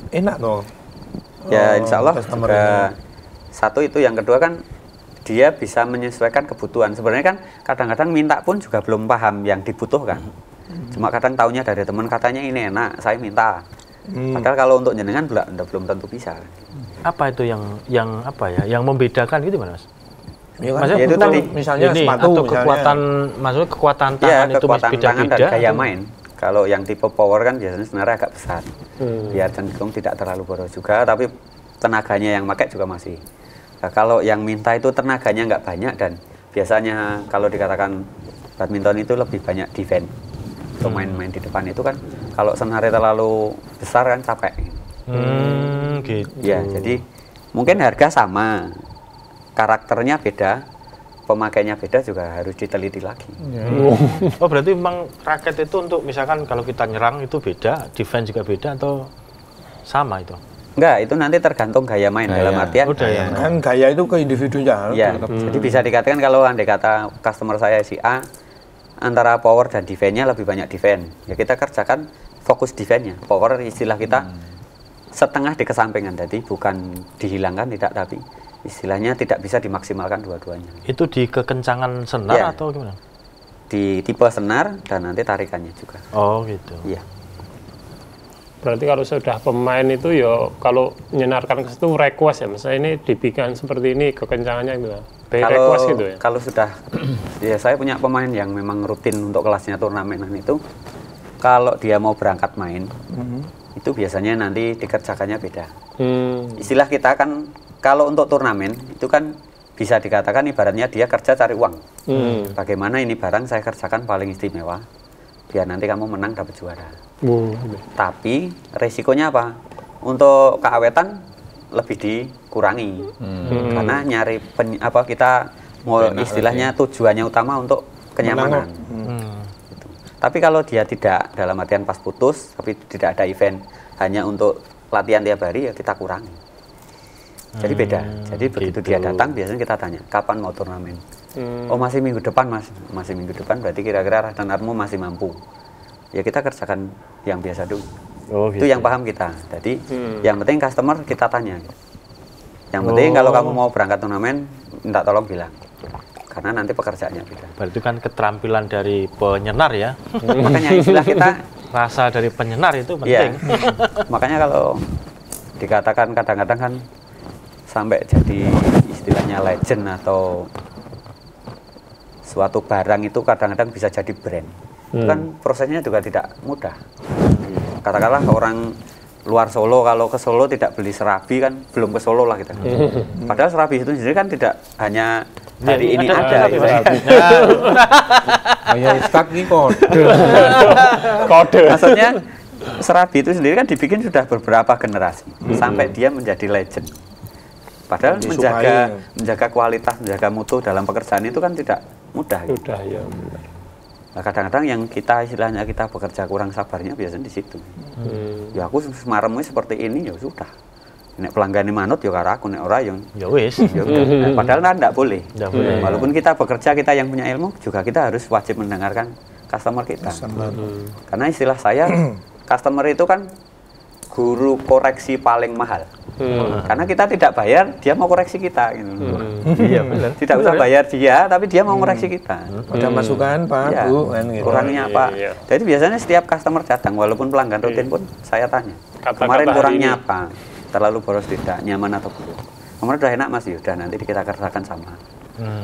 enak toh. Ya insya Allah customer juga ini. satu itu, yang kedua kan dia bisa menyesuaikan kebutuhan. Sebenarnya kan kadang-kadang minta pun juga belum paham yang dibutuhkan. Cuma kadang taunya dari teman, katanya ini enak, saya minta. Padahal kalau untuk jenengan belum tentu bisa. Apa itu yang apa ya? Yang membedakan gitu Mas? Ya kan, Maksudnya ya itu bukan tadi. misalnya ini, sepatu atau misalnya. kekuatan, maksudnya kekuatan Ya tangan itu kekuatan tangan dan beda-beda. gaya main. Kalau yang tipe power kan biasanya sebenarnya agak besar. Biar cenderung tidak terlalu boros juga, tapi tenaganya yang pakai juga masih. Nah, kalau yang minta itu tenaganya nggak banyak, dan biasanya kalau dikatakan badminton itu lebih banyak defense. Untuk main-main di depan itu kan, kalau senarnya terlalu besar kan capek. Gitu. Ya, jadi mungkin harga sama, karakternya beda, pemakainya beda, juga harus diteliti lagi. Oh berarti memang raket itu untuk misalkan kalau kita nyerang itu beda, defense juga beda atau sama itu? Enggak, itu nanti tergantung gaya main. Gaya. Dalam artian Oh, gaya main. Kan gaya itu ke individunya. ya, jadi bisa dikatakan kalau andai kata customer saya si A, antara power dan defense-nya lebih banyak defense. Ya kita kerjakan fokus defense-nya. Power istilah kita setengah dikesampingkan, jadi bukan dihilangkan, tidak, tapi istilahnya tidak bisa dimaksimalkan dua-duanya. Itu di kekencangan senar Ya. atau gimana? Di tipe senar dan nanti tarikannya juga. Oh gitu. Iya. Berarti kalau sudah pemain itu ya kalau menyenarkan ke situ request ya, misalnya ini dibikin seperti ini kekencangannya gitu. By request gitu ya. Kalau sudah, ya saya punya pemain yang memang rutin untuk kelasnya turnamenan itu, kalau dia mau berangkat main, itu biasanya nanti dikerjakannya beda. Istilah kita kan, kalau untuk turnamen itu kan bisa dikatakan ibaratnya dia kerja cari uang. Bagaimana ini barang saya kerjakan paling istimewa, biar nanti kamu menang dapat juara. Tapi resikonya apa? Untuk keawetan lebih dikurangi, karena nyari kita mau istilahnya tujuannya utama untuk kenyamanan. Gitu. Tapi kalau dia tidak, dalam artian pas putus tapi tidak ada event, hanya untuk latihan tiap hari, ya kita kurangi. Jadi beda. Jadi begitu dia datang biasanya kita tanya, kapan mau turnamen? Oh masih minggu depan Mas. Masih minggu depan berarti kira-kira Radanarmu masih mampu. Ya kita kerjakan yang biasa dulu. Oh, Itu yang paham kita. Jadi yang penting customer kita tanya. Yang penting kalau kamu mau berangkat turnamen, minta tolong bilang. Karena nanti pekerjaannya beda. Berarti kan keterampilan dari penyenar ya. Makanya istilah kita, Rasa dari penyenar itu ya, penting. makanya kalau dikatakan kadang-kadang kan sampai jadi istilahnya legend atau suatu barang itu kadang-kadang bisa jadi brand. Itu kan prosesnya juga tidak mudah. Katakanlah orang luar Solo, kalau ke Solo tidak beli serabi kan belum ke Solo lah kita. Padahal serabi itu sendiri kan tidak hanya hari ini ada. tapi gitu. Kayak stuck nih kode. Kode. Maksudnya serabi itu sendiri kan dibikin sudah beberapa generasi sampai dia menjadi legend. Padahal Disukai. menjaga kualitas, menjaga mutu dalam pekerjaan itu kan tidak mudah. Gitu. Udah ya benar. Nah, kadang-kadang yang kita istilahnya kita bekerja kurang sabarnya biasanya di situ. Ya aku semaremnya seperti ini, ya sudah. Nek pelanggan manut ya karo aku, nek ora ya Ya wis. ya udah. Nah, padahal kan enggak boleh. Nggak boleh. Walaupun kita bekerja, kita yang punya ilmu juga kita harus wajib mendengarkan customer kita. Karena istilah saya customer itu kan guru koreksi paling mahal. Karena kita tidak bayar, dia mau koreksi kita gitu. Iya benar. Tidak usah bayar dia, tapi dia mau koreksi kita. Ada masukan Pak, Ya, Bu, kan gitu. kurangnya Iya, apa? iya. Jadi biasanya setiap customer datang, walaupun pelanggan rutin pun saya tanya, Kata-kata kemarin hari kurangnya ini. apa? Terlalu boros tidak, nyaman atau belum? Kemarin udah enak Mas, yaudah nanti kita kerjakan sama.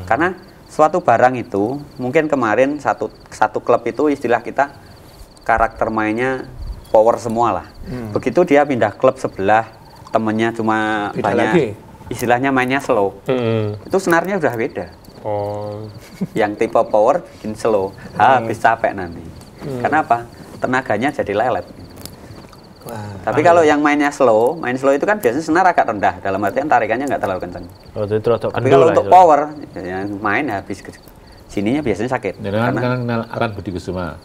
Karena suatu barang itu, mungkin kemarin satu klub itu istilah kita karakter mainnya power semua lah. Begitu dia pindah klub sebelah, temennya cuma Beda banyak, lagi. istilahnya mainnya slow. Itu senarnya udah beda. Oh. Yang tipe power bikin slow, habis capek nanti. Kenapa? Tenaganya jadi lelet. Tapi kalau yang mainnya slow, main slow itu kan biasanya senar agak rendah, dalam artian tarikannya nggak terlalu kencang. Oh, itu terus Tapi kalau untuk power, yang main habis ke sininya biasanya sakit. Jadi kan kenal akan Budi Kusuma.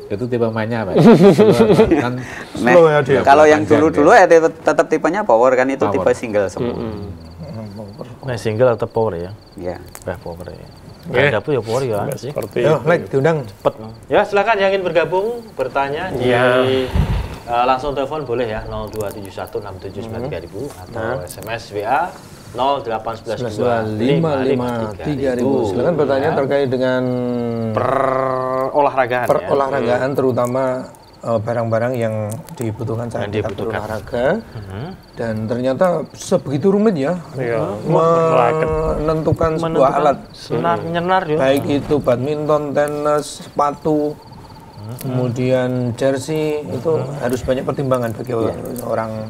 Itu tipe mainnya apa? Kan Nah, Slow ya dia. kalau yang Panjang dulu-dulu ya tetap tipenya power kan, itu Power. tipe single semua. Nah, single atau power ya? Ya. Power ya. Ada pun ya power ya. Seperti Yo, Lek diundang. Cepet. Ya, silakan yang ingin bergabung, bertanya di langsung telepon boleh ya 02716793.000 atau SMS WA 08112553000. Silakan bertanya terkait dengan perolahragaan terutama barang-barang yang dibutuhkan saat kita berolahraga. Dan ternyata sebegitu rumit ya menentukan sebuah alat nyenar ya. Baik itu badminton, tenis, sepatu, kemudian jersey, itu harus banyak pertimbangan bagi orang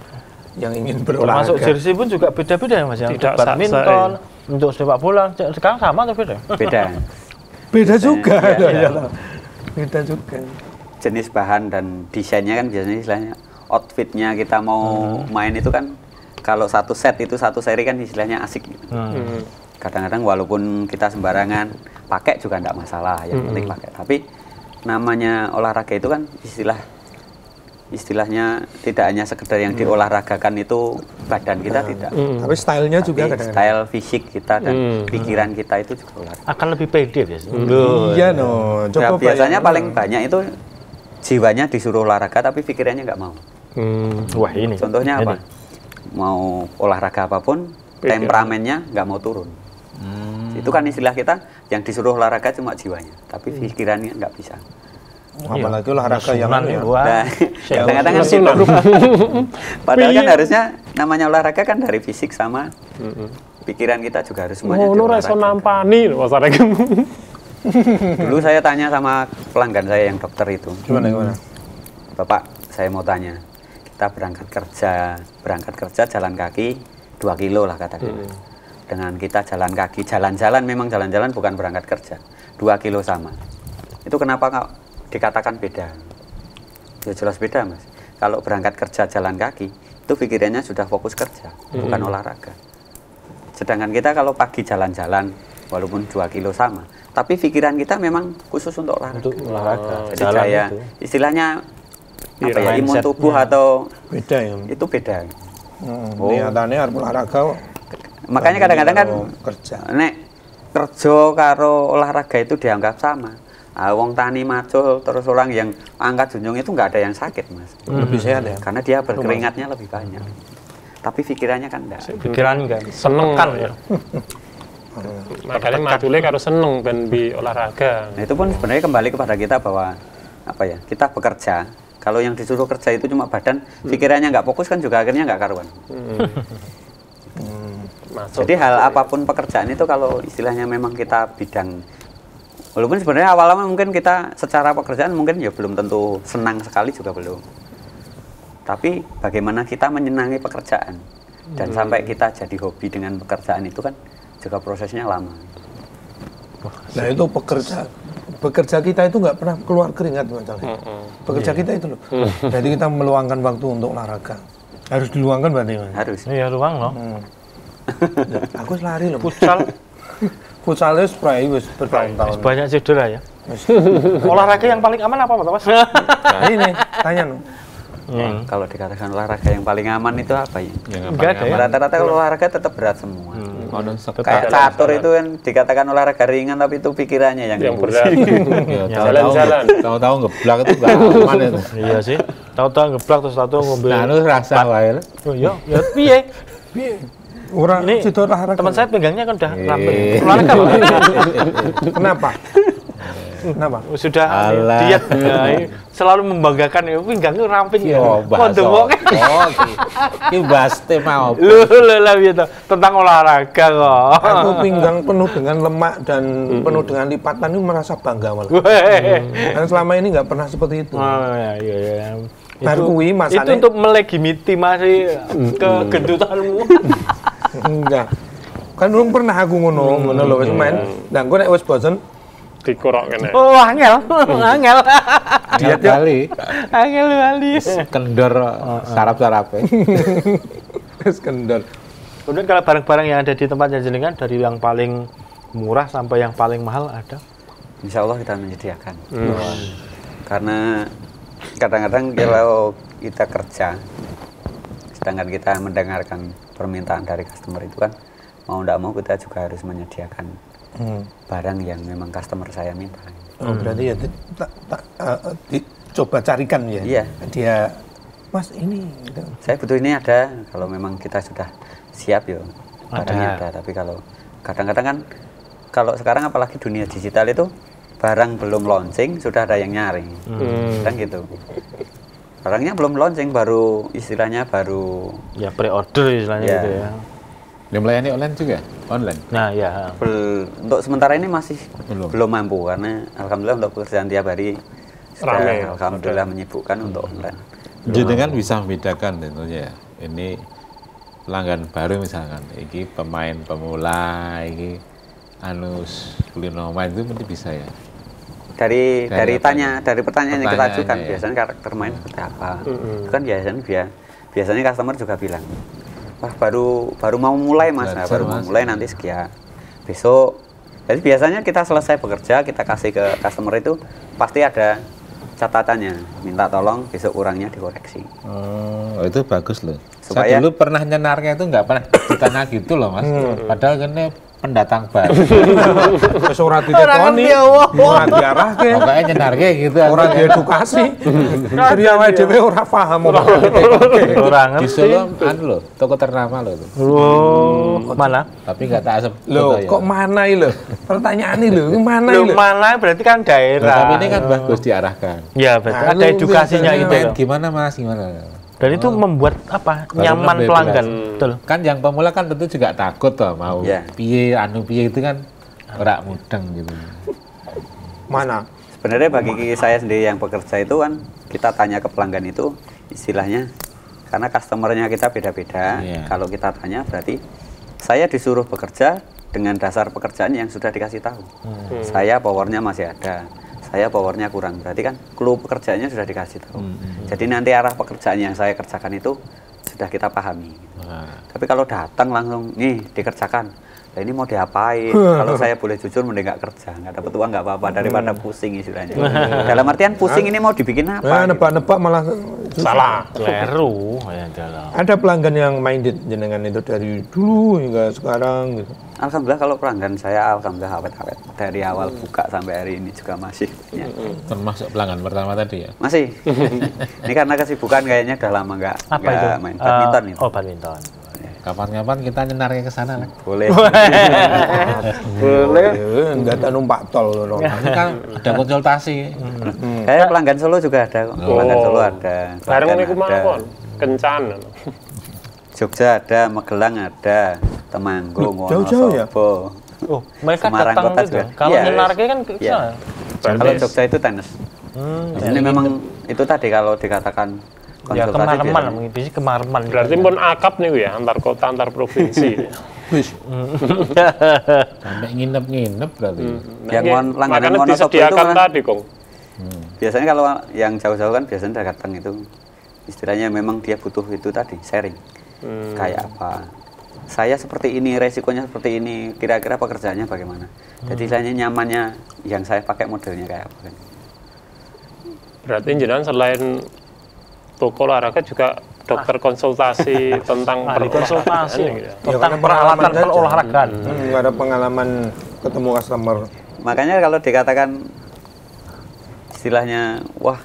yang ingin berolahraga. Termasuk jersey pun juga beda-beda ya Mas ya. Untuk badminton, untuk sepak bola, sekarang sama atau beda? Beda juga. Beda juga. Jenis bahan dan desainnya kan biasanya istilahnya outfitnya kita mau main itu kan kalau satu set itu satu seri kan istilahnya asik gitu. Kadang-kadang walaupun kita sembarangan pakai juga enggak masalah, yang penting pakai. Tapi namanya olahraga itu kan istilahnya tidak hanya sekedar yang diolahragakan itu badan kita tidak. Tapi stylenya juga kadang-kadang. Style fisik kita dan pikiran kita itu juga olahraga. Akan lebih pede biasanya. Iya Coba biasanya paling banyak itu jiwanya disuruh olahraga tapi pikirannya nggak mau. Wah ini. Contohnya apa? Mau olahraga apapun, temperamennya nggak mau turun. Itu kan istilah kita yang disuruh olahraga cuma jiwanya, tapi pikirannya nggak bisa. Apalagi olahraga yang kadang-kadang kan gitu. Padahal kan harusnya namanya olahraga kan dari fisik sama pikiran kita juga harus semuanya diolahraga. Dulu saya tanya sama pelanggan saya yang dokter itu. Gimana? Bapak, saya mau tanya. Kita berangkat kerja jalan kaki 2 kilo lah kata dia. Dengan kita jalan kaki, jalan-jalan memang jalan-jalan bukan berangkat kerja. 2 kilo sama. Itu kenapa kok dikatakan beda? Ya jelas beda Mas. Kalau berangkat kerja jalan kaki, itu pikirannya sudah fokus kerja, bukan olahraga. Sedangkan kita kalau pagi jalan-jalan, walaupun 2 kilo sama, tapi pikiran kita memang khusus untuk olahraga. Jadi saya istilahnya apa ya, imun tubuh atau beda ya. Itu beda. Niatannya harus olahraga. Makanya kadang-kadang kan nek kerja karo olahraga itu dianggap sama. Wong tani macul terus orang yang angkat junjung itu nggak ada yang sakit Mas. Lebih sehat ya. Karena dia berkeringatnya lebih banyak. Tapi pikirannya kan enggak. Pikiran enggak. Seneng kan ya. Makanya macule harus seneng dan bi olahraga. Nah itu pun sebenarnya kembali kepada kita bahwa apa ya, kita bekerja. Kalau yang disuruh kerja itu cuma badan, pikirannya nggak fokus kan juga akhirnya nggak karuan. Jadi hal apapun pekerjaan itu kalau istilahnya memang kita bidang, walaupun sebenarnya awal-awal mungkin kita secara pekerjaan mungkin ya belum tentu senang sekali juga belum. Tapi bagaimana kita menyenangi pekerjaan dan sampai kita jadi hobi dengan pekerjaan itu kan juga prosesnya lama. Nah itu bekerja kita itu nggak pernah keluar keringat masalahnya. Bekerja kita itu loh. Jadi kita meluangkan waktu untuk olahraga. Harus diluangkan berarti Mas? Harus. Iya luang loh. Aku lari loh. Futsalnya spray wis bertahun-tahun. Banyak cedera ya. Olahraga yang paling aman apa Mas? Nah ini tanya loh. Kalau dikatakan olahraga yang paling aman itu apa ya? Enggak ada ya. Rata-rata kalau olahraga tetap berat semua. Kayak catur itu kan dikatakan olahraga ringan tapi itu pikirannya yang berat. Jalan-jalan. Tahu-tahu ngeblak itu enggak aman itu. Iya sih. Tahu-tahu ngeblak terus tahu ngombe. Nah, itu rasa wae. Oh iya, ya piye? Orang ini situ olahraga. Teman saya penggangnya kan udah ramping. Olahraga Kenapa? Kenapa? Sudah diet. Selalu membanggakan ya pinggangnya ramping ya. Oh, ini bahas tema apa? Gitu. Tentang olahraga kok. Aku pinggang penuh dengan lemak dan penuh dengan lipatan itu merasa bangga malah. Karena selama ini nggak pernah seperti itu. Iya. Itu untuk melegitimasi kegendutanmu. Enggak. Kan belum pernah aku ngono lho wis main. Lah engko nek wis bosen dikorok kene. Oh, angel. Diet kali. Angel kali. Kendor sarap-sarape. Wis kendor. Kemudian kalau barang-barang yang ada di tempat jenengan dari yang paling murah sampai yang paling mahal ada? Insya Allah kita menyediakan. Karena kadang-kadang kalau kita kerja, sedangkan kita mendengarkan permintaan dari customer itu kan mau tidak mau kita juga harus menyediakan barang yang memang customer saya minta. Oh, berarti ya coba carikan ya. Iya. Dia, Mas ini. Gitu. Saya butuh ini ada. Kalau memang kita sudah siap ya, barangnya ada. Tapi kalau kadang-kadang kan, kalau sekarang apalagi dunia digital itu barang belum launching sudah ada yang nyari, kan gitu. Barangnya belum launching, baru istilahnya baru ya pre-order istilahnya Ya. gitu ya. Dia melayani online juga? Online? Nah ya. untuk sementara ini masih Belum. belum mampu karena alhamdulillah untuk pekerjaan tiap hari sudah Ramai, alhamdulillah menyibukkan untuk online. Jenengan bisa membedakan tentunya ya. Ini pelanggan baru misalkan, ini pemain pemula, ini kulino main itu mesti bisa ya. Dari Dari pertanyaan yang kita Pertanyaannya, ajukan ya. biasanya karakter main seperti apa. Itu kan biasanya customer juga bilang, wah baru mau mulai mas, nah, Belajar, baru mau Mas. mulai nanti sekian besok. Jadi biasanya kita selesai bekerja, kita kasih ke customer itu pasti ada catatannya, minta tolong besok kurangnya dikoreksi. Oh, itu bagus loh. Supaya- Saya dulu pernah nyenarnya itu nggak pernah ditanya gitu loh mas. Padahal kan ini pendatang baru. Wis ora ditekoni, ora diarahke, Pokoknya nyenarnya gitu. ora diedukasi. Jadi awake dhewe ora paham ora ditekoni. Orang Di ngerti. Solo anu loh, toko ternama loh itu. Oh, mana? Tapi nggak tak asap. Loh, kok mana lho? Pertanyaan ini lho, ini mana Lu lho? mana berarti kan daerah. Tapi ini kan bagus diarahkan. Ya betul. Nah, Ada lu edukasinya biasanya itu Main loh. gimana mas, gimana? Dan itu membuat apa? Baru Nyaman lebih pelanggan. jelas. Betul. Kan yang pemula kan tentu juga takut toh mau Iya. piye itu kan ora mudeng gitu. Mana? Sebenarnya bagi saya sendiri yang bekerja itu kan kita tanya ke pelanggan itu istilahnya karena customernya kita beda-beda. Iya. Kalau kita tanya berarti saya disuruh bekerja dengan dasar pekerjaan yang sudah dikasih tahu. Saya powernya masih ada, saya powernya kurang. Berarti kan clue pekerjaannya sudah dikasih tahu. Jadi nanti arah pekerjaan yang saya kerjakan itu sudah kita pahami. Nah, Tapi kalau datang langsung nih dikerjakan, nah ini mau diapain? Kalau saya boleh jujur mending nggak kerja, nggak dapat uang nggak apa-apa daripada pusing istilahnya. Dalam artian pusing ini mau dibikin apa? Nah, nebak-nebak malah Salah. Kleru ya dalam. ada pelanggan yang minded jenengan itu dari dulu hingga sekarang gitu. Alhamdulillah kalau pelanggan saya alhamdulillah awet-awet dari awal buka sampai hari ini juga masih punya. termasuk pelanggan pertama tadi ya. Masih. Ini karena kesibukan kayaknya udah lama nggak Apa itu? main badminton itu. Oh, badminton. Kapan-kapan kita nyenarnya ke sana lah. Boleh. Boleh. Enggak tak numpak tol loh. Ini kan ada konsultasi. Kayak pelanggan Solo juga ada. kok. Pelanggan Solo ada. Bareng Klaten niku ada. mawon. Kencan. Jogja ada, Magelang ada, Temanggung, Jauh-jauh ya? Wonosobo. Oh, mereka Semarang datang kota gitu. juga. Kalau Iya. nyenarnya kan bisa. Iya. Kalau Tenis. Jogja itu tenis. Ini memang itu tadi kalau dikatakan Ya konsultasi kemareman, biasanya. mengisi kemareman. Berarti pun akap nih ya antar kota antar provinsi. Wis. Sampai nginep-nginep berarti. Yang langganan Makanya Wonosobo itu disediakan kan tadi, Kong. biasanya kalau yang jauh-jauh kan biasanya datang itu istilahnya memang dia butuh itu tadi sharing. Kayak apa? Saya seperti ini, resikonya seperti ini, kira-kira pekerjaannya bagaimana? Jadi istilahnya nyamannya yang saya pakai modelnya kayak apa kan? Berarti jenengan selain toko olahraga juga dokter konsultasi tentang Ahli konsultasi gitu. Ya, tentang karena peralatan pengalaman saja. perolahragaan. Nggak ada pengalaman ketemu customer. Makanya kalau dikatakan istilahnya, wah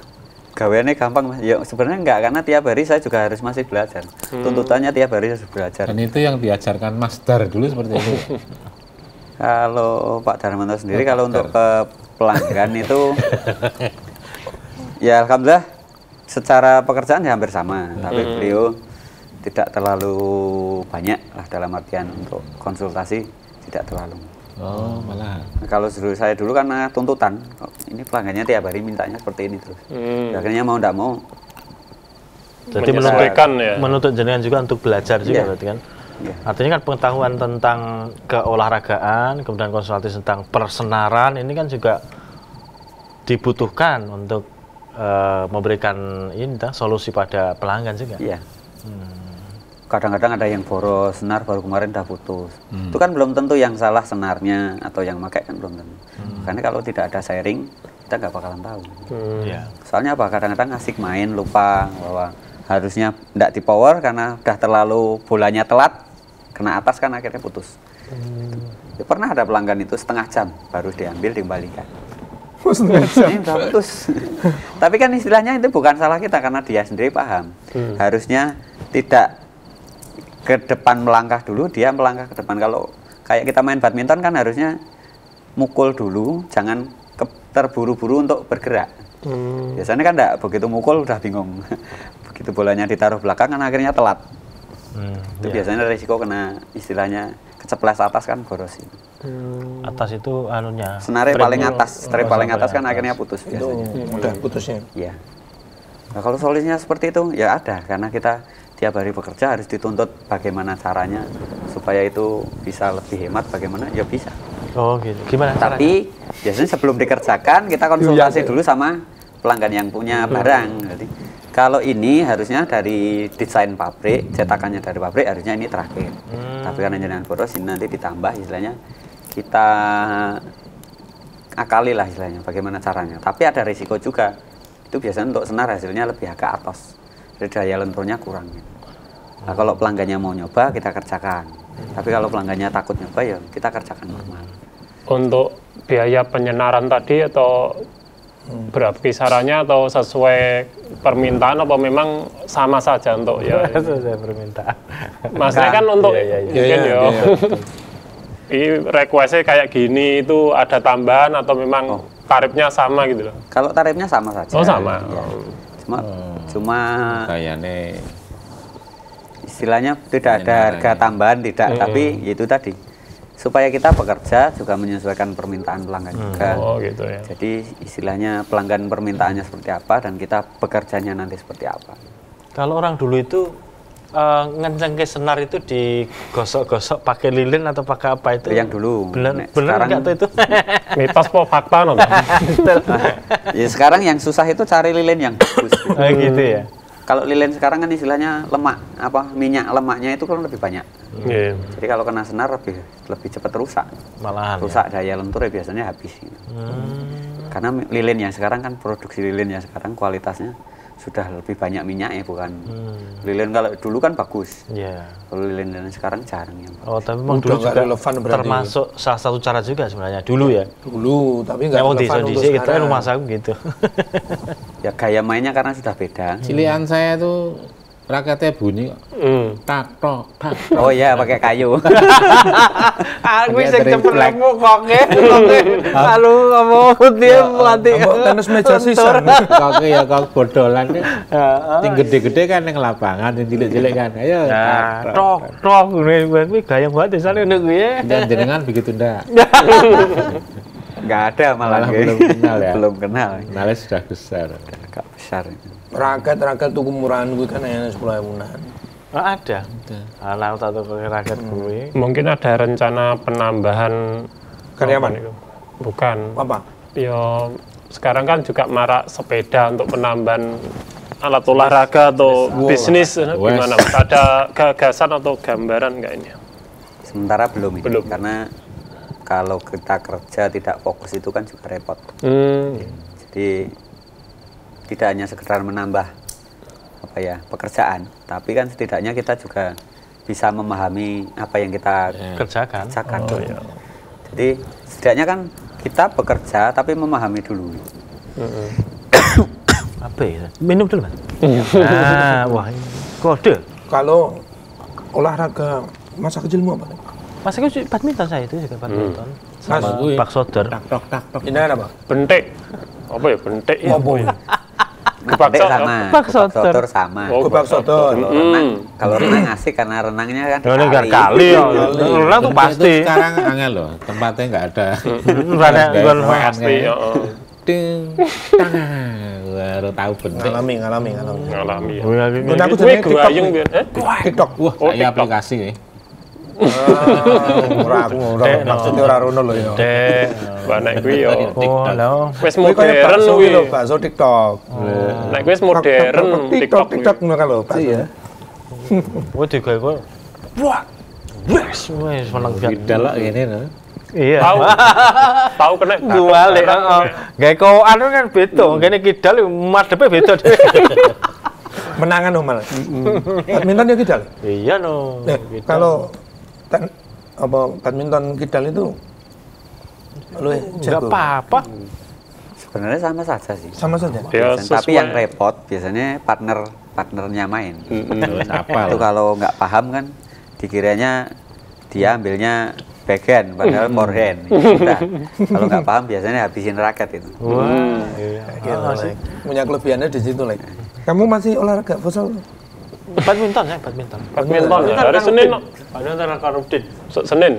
gaweannya gampang mas. Ya sebenarnya enggak, karena tiap hari saya juga harus masih belajar. Tuntutannya tiap hari harus belajar. Dan itu yang diajarkan Mas Dar dulu seperti itu. Kalau Pak Darmanto sendiri kalau untuk ke pelanggan itu ya alhamdulillah secara pekerjaan ya hampir sama, tapi beliau tidak terlalu banyak lah dalam artian untuk konsultasi tidak terlalu. Oh, malah. Nah, kalau saya dulu karena tuntutan, ini pelanggannya tiap hari mintanya seperti ini terus. Akhirnya mau tidak mau, Jadi Menyesuaikan ya. menuntut jenengan juga untuk belajar juga Iya. berarti kan. Iya. Artinya kan pengetahuan tentang keolahragaan, kemudian konsultasi tentang persenaran ini kan juga dibutuhkan untuk memberikan ini solusi pada pelanggan juga. iya. Kadang-kadang ada yang boros senar baru kemarin udah putus. Itu kan belum tentu yang salah senarnya atau yang pakai kan belum tentu. Karena kalau tidak ada sharing kita nggak bakalan tahu. Iya. Soalnya apa? Kadang-kadang asik main lupa bahwa harusnya tidak di power karena udah terlalu bolanya telat kena atas kan akhirnya putus. Ya, pernah ada pelanggan itu setengah jam baru diambil dikembalikan. Setengah jam. Ini udah putus. Tapi kan istilahnya itu bukan salah kita karena dia sendiri paham. Harusnya tidak ke depan melangkah dulu, dia melangkah ke depan. Kalau kayak kita main badminton kan harusnya mukul dulu, jangan terburu-buru untuk bergerak. Biasanya kan enggak, begitu mukul udah bingung. Begitu bolanya ditaruh belakang kan akhirnya telat. Itu biasanya risiko kena istilahnya keceples atas kan boros. Atas itu anunya. Senarnya paling atas, strip paling atas kan akhirnya putus Itu biasanya. mudah putusnya. Iya. Nah, kalau solusinya seperti itu ya ada, karena kita tiap hari bekerja harus dituntut bagaimana caranya supaya itu bisa lebih hemat, bagaimana ya bisa. Oh gitu. Gimana? Tapi biasanya sebelum dikerjakan kita konsultasi dulu sama pelanggan yang punya barang. Jadi kalau ini harusnya dari desain pabrik, cetakannya dari pabrik harusnya ini terakhir. Tapi karena jenengan boros ini nanti ditambah istilahnya kita akali lah istilahnya bagaimana caranya. Tapi ada risiko juga. Itu biasanya untuk senar hasilnya lebih agak atas. Jadi daya lenturnya kurang. Nah, kalau pelanggannya mau nyoba kita kerjakan. Tapi kalau pelanggannya takut nyoba ya kita kerjakan normal. Untuk biaya penyenaran tadi atau berapa kisarannya atau sesuai permintaan apa memang sama saja untuk ya? Sesuai permintaan. Maksudnya kan untuk mungkin ya. Ini requestnya kayak gini itu ada tambahan atau memang tarifnya sama gitu loh? Kalau tarifnya sama saja. Oh sama. Ya. Cuma kayaknya istilahnya tidak ada harga tambahan tidak, tapi itu tadi supaya kita bekerja juga menyesuaikan permintaan pelanggan juga. Oh gitu ya. Jadi istilahnya pelanggan permintaannya seperti apa dan kita bekerjanya nanti seperti apa. Kalau orang dulu itu ngenceng ke senar itu digosok-gosok pakai lilin atau pakai apa itu? Yang dulu. Bener Sekarang nggak tuh itu? Mitos po fakta no? ya sekarang yang susah itu cari lilin yang bagus. Oh, gitu ya. Kalau lilin sekarang kan istilahnya lemak, minyak lemaknya itu kan lebih banyak. Yeah. Jadi kalau kena senar lebih cepat rusak. Malahan. Rusak daya lentur ya biasanya habis. Gitu. Karena lilin yang sekarang kan produksi lilin yang sekarang kualitasnya sudah lebih banyak minyaknya, bukan lilin kalau dulu kan bagus. Iya. Kalau lilin dan sekarang jarang yang bagus. Oh, tapi memang dulu juga relevan berarti. termasuk salah satu cara juga sebenarnya dulu ya. Dulu, tapi nggak Memang relevan untuk kita sekarang. rumah saya gitu. Ya gaya mainnya karena sudah beda. Cilian saya tuh raketnya bunyi kok. Tak tok tak. Oh iya pakai kayu. Aku sing cepet lemu koke. Lalu kamu dia melatih. Tenis meja sisan. Kok ya kok bodolan nih. Sing gede-gede kan yang lapangan, yang cilik-cilik kan. Ayo. Tok ini gaya banget sana nek ya. Dan jenengan begitu ndak? Nggak ada malah Belum kenal ya. Belum kenal. Kenalnya sudah besar. Agak besar. Raket tuku murahan gue kan hanya 10.000-an. Ada. Anak satu raket gue. Mungkin ada rencana penambahan Karyawan? apa itu? Bukan. Apa? Ya sekarang kan juga marak sepeda untuk penambahan alat olahraga atau bisnis. Gimana? Mas? Ada gagasan atau gambaran nggak ini? Sementara belum ini. Belum. Karena kalau kita kerja tidak fokus itu kan juga repot. Jadi tidak hanya sekedar menambah pekerjaan, tapi kan setidaknya kita juga bisa memahami apa yang kita Kerjakan. Oh, iya. Jadi setidaknya kan kita bekerja tapi memahami dulu. Apa ya? Minum dulu, Mas. Wah, ini kode. Kalau olahraga masa kecilmu apa? Mas aku badminton saya itu juga badminton. Mas, Sama Pak Soder. Ini apa? Bentek. Apa ya bentek ya? Ngopo. Bentek sama, Pak Soter. Soter sama. Oh, Kubak soto. Kalau renang asik karena renangnya kan Ini nggak kali ya. Renang tuh pasti. Itu sekarang angel loh, tempatnya nggak ada. Renang Pasti. Ding, baru tahu bentuk. Ngalami. Ngalami ya. Dan aku Gue jadi TikTok. gayung biar. TikTok. Wah, Oh, kayak TikTok. aplikasi ya. Aku maksudnya ora rono lho ya. Dek, banak gue yo. Oh, no. Wes Kuwi kaya modern bakso kuwi. lho, bakso TikTok. Nek gue modern TikTok. TikTok ngono kan lho, bakso. Iya. Gue juga gue. Wah, wes menang banget. Bidal lah gini loh. Iya. Tahu kena Gue balik. Gak koan kan beda. Gini kidal madepnya beda deh. Menangan Om Mal. Badminton ya kidal. Iya no. Kalau badminton kidal itu Nggak apa-apa. Sebenarnya sama saja sih. sama saja. Ya, Tapi yang repot biasanya partnernya main. Terus apa Itu kalau nggak paham kan dikiranya dia ambilnya backhand padahal forehand. Sudah. Kalau nggak paham biasanya habisin raket itu. Wah, iya. Gitu, punya kelebihannya di situ, Lek. Kamu masih olahraga futsal? Badminton ya, badminton. Badminton ya, dari Senin. Badminton Karudin. Senin.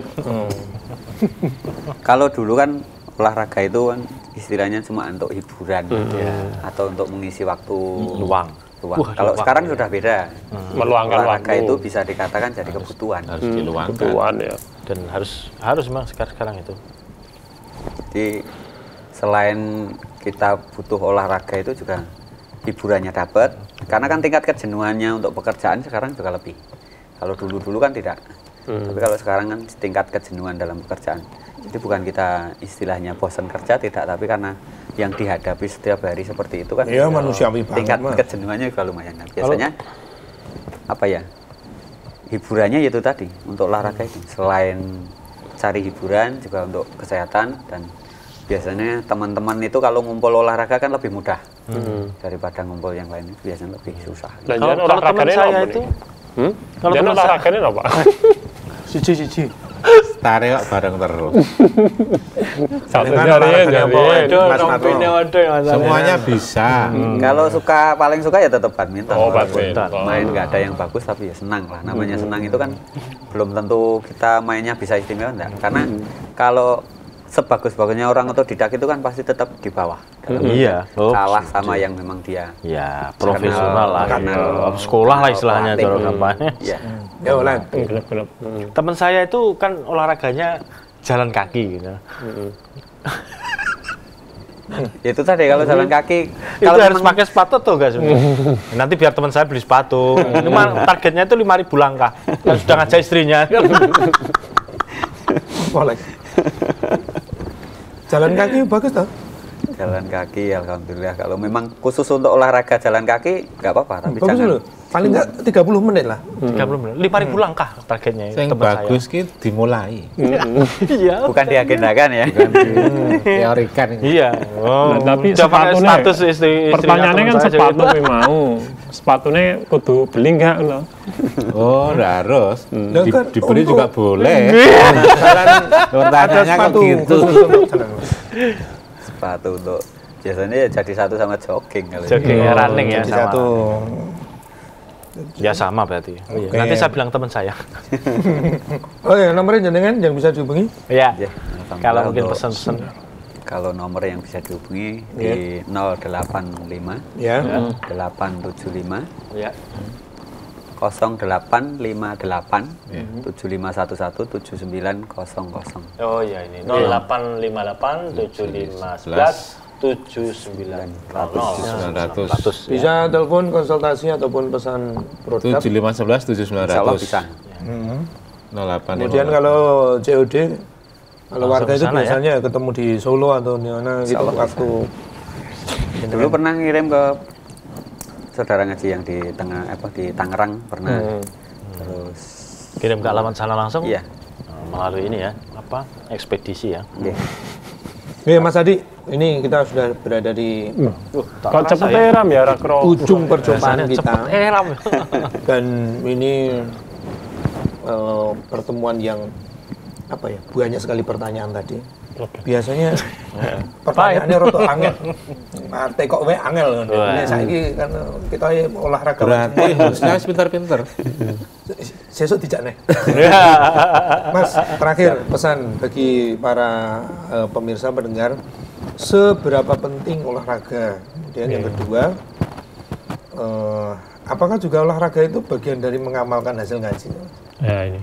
Kalau dulu kan olahraga itu kan istilahnya cuma untuk hiburan atau untuk mengisi waktu Luang. Wah, kalau sekarang sudah beda. Meluangkan Olahraga waktu. itu bisa dikatakan jadi kebutuhan. harus diluangkan. Kebutuhan ya. Dan harus memang sekarang itu. Jadi selain kita butuh olahraga itu juga hiburannya dapat. Karena kan tingkat kejenuhannya untuk pekerjaan sekarang juga lebih. Kalau dulu kan tidak. Tapi kalau sekarang kan tingkat kejenuhan dalam pekerjaan. Jadi bukan kita istilahnya bosan kerja tidak, tapi karena yang dihadapi setiap hari seperti itu kan. Iya, manusiawi banget. Tingkat Mas. kejenuhannya juga lumayan. Nah, biasanya apa ya? Hiburannya itu tadi untuk olahraga itu. Selain cari hiburan juga untuk kesehatan, dan biasanya teman-teman itu kalau ngumpul olahraga kan lebih mudah daripada ngumpul yang lain, itu biasanya lebih susah. Dan Kalau jangan olahraganya teman saya apa itu, nih? kalau Jangan teman saya- olahraganya apa? Siji. Tarik kok bareng terus. Satu Dengan jari ya, olahraganya apa? jari. Mas Marto. Semuanya bisa. Kalau paling suka ya tetap badminton. Oh, Walaupun badminton. main nggak ada yang bagus tapi ya senang lah. Namanya senang itu kan belum tentu kita mainnya bisa istimewa enggak. Karena kalau sebagus-bagusnya orang otodidak itu kan pasti tetap di bawah. Iya. Kalah sama yang memang dia Ya, profesional lah. kenal Sekolah lah istilahnya. pelatih. Cara gampangnya. Iya. Ya, Lek. Gelap-gelap. Teman saya itu kan olahraganya jalan kaki gitu. Itu tadi kalau jalan kaki Itu kalau harus memang- pakai sepatu tuh guys. Nanti biar teman saya beli sepatu. Ini mah targetnya itu 5.000 langkah. Dan sudah ngajak istrinya. Lek. Jalan kaki bagus toh? jalan kaki alhamdulillah. Kalau memang khusus untuk olahraga jalan kaki nggak apa-apa, tapi Bagus jangan loh. Paling nggak 30 menit lah. 30 menit. 5.000 langkah targetnya Yang teman bagus ki dimulai. saya. Iya. bukan diagendakan ya. Bukan diteorikan ini. Iya. Oh, Nah, tapi udah pakai sepatunya, status istrinya pertanyaannya teman kan saya sepatu juga. gue mau. Sepatunya kudu beli enggak lo? Oh, nggak harus. Nah, kan Dibeli untuk- juga boleh. Pertanyaannya kok gitu. khusus untuk jalan. Sepatu untuk biasanya ya jadi satu sama jogging kalau Jogging ya, running ya Jadi sama. satu. Ya sama berarti. Iya. Oke. Nanti saya bilang teman saya. Oh ya, nomornya jenengan yang bisa dihubungi? Iya. Ya, alhamdulillah Kalau mungkin untuk- pesan-pesan. Kalau nomor yang bisa dihubungi di 085 Ya. 875 Ya. 0858 7511 7900. Oh iya ini 0858 7511 7900. Bisa telepon konsultasi ataupun pesan produk. 7511 Insya Allah 7900. bisa. 08. Kemudian kalau COD, kalau warga itu kesana ya? biasanya ketemu di Solo atau di mana gitu waktu. Dulu pernah ngirim ke saudara ngaji yang di di Tangerang pernah. Terus Kirim ke alamat sana langsung. iya. Melalui ini ya, apa? Ekspedisi ya. Iya. Oke Mas Adi, ini kita sudah berada di Kok cepet ram ya Rakro? ujung perjumpaan kita. Cepet eram. Dan ini pertemuan yang apa ya, banyak sekali pertanyaan tadi. Biasanya pertanyaannya roto angel. Arte kok we angel. Ini saiki kan kita olahraga. Berarti harusnya pintar-pintar. Sesuk dijak nih. Mas, terakhir pesan bagi para pemirsa pendengar, seberapa penting olahraga? Kemudian yang kedua, apakah juga olahraga itu bagian dari mengamalkan hasil ngaji? Ya ini.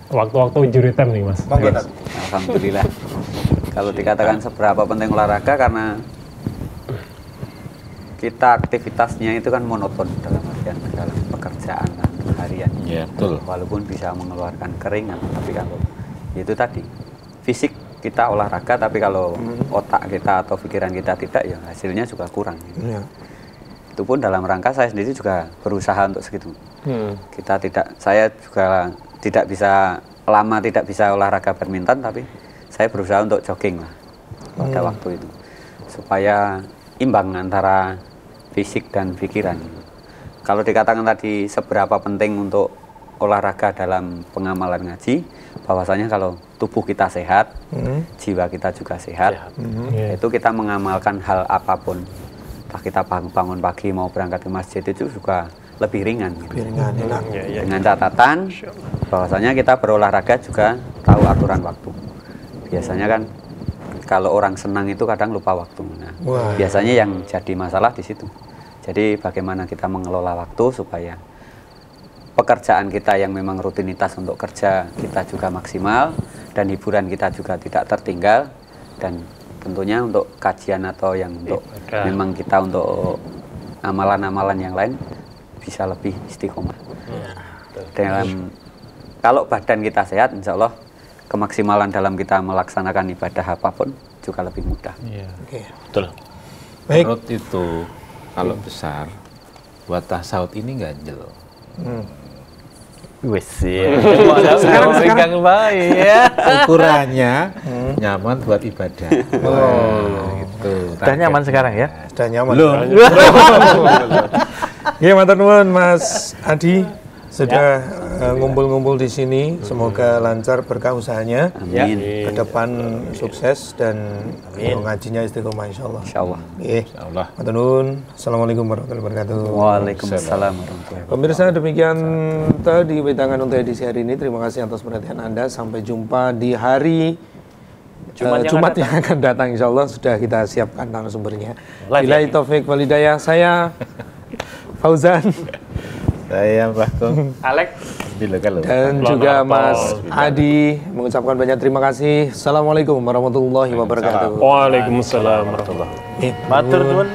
Waktu-waktu injury time nih Mas. Bang Getat. Alhamdulillah. Kalau dikatakan seberapa penting olahraga karena kita aktivitasnya itu kan monoton dalam pekerjaan harian. Iya, betul. Walaupun bisa mengeluarkan keringat, tapi kalau itu tadi fisik kita olahraga, tapi kalau otak kita atau pikiran kita tidak, ya hasilnya juga kurang. Iya. Itu pun dalam rangka saya sendiri juga berusaha untuk segitu. Saya juga tidak bisa lama tidak bisa olahraga badminton, tapi saya berusaha untuk jogging lah pada waktu itu, supaya imbang antara fisik dan pikiran. Kalau dikatakan tadi seberapa penting untuk olahraga dalam pengamalan ngaji, bahwasanya kalau tubuh kita sehat, jiwa kita juga sehat. Itu kita mengamalkan hal apapun, entah kita bangun pagi mau berangkat ke masjid, itu juga lebih ringan. Lebih ringan, enak. Dengan catatan bahwasanya kita berolahraga juga tahu aturan waktu. Biasanya kan kalau orang senang itu kadang lupa waktu. Nah, biasanya yang jadi masalah di situ. Jadi bagaimana kita mengelola waktu supaya pekerjaan kita yang memang rutinitas untuk kerja kita juga maksimal, dan hiburan kita juga tidak tertinggal, dan tentunya untuk kajian atau yang untuk memang kita untuk amalan-amalan yang lain bisa lebih istiqomah. Dalam kalau badan kita sehat, insya Allah kemaksimalan dalam kita melaksanakan ibadah apapun juga lebih mudah. Betul. Baik. Perut itu kalau besar buat tasawuf ini ganjel. Wes ya. Sekarang baik ya. Ukurannya nyaman buat ibadah. Gitu. Sudah nyaman sekarang ya? Sudah nyaman. Belum. Ya, matur nuwun Mas Adi sudah ngumpul-ngumpul di sini. Semoga lancar berkah usahanya. Amin. Ke depan sukses dan ngajinya istiqomah insyaallah. Insyaallah. Insyaallah. Matur nuwun. Assalamualaikum warahmatullahi wabarakatuh. Waalaikumsalam warahmatullahi wabarakatuh. Pemirsa, demikian tadi wedangan untuk edisi hari ini. Terima kasih atas perhatian Anda. Sampai jumpa di hari Jumat yang akan datang. Insya Allah sudah kita siapkan narasumbernya. Billahi taufik wal hidayah. Saya Fauzan, Saya Mbah Kong, Alex, dan juga Mas Adi mengucapkan banyak terima kasih. Assalamualaikum warahmatullahi wabarakatuh. Waalaikumsalam warahmatullahi wabarakatuh. Matur nuwun.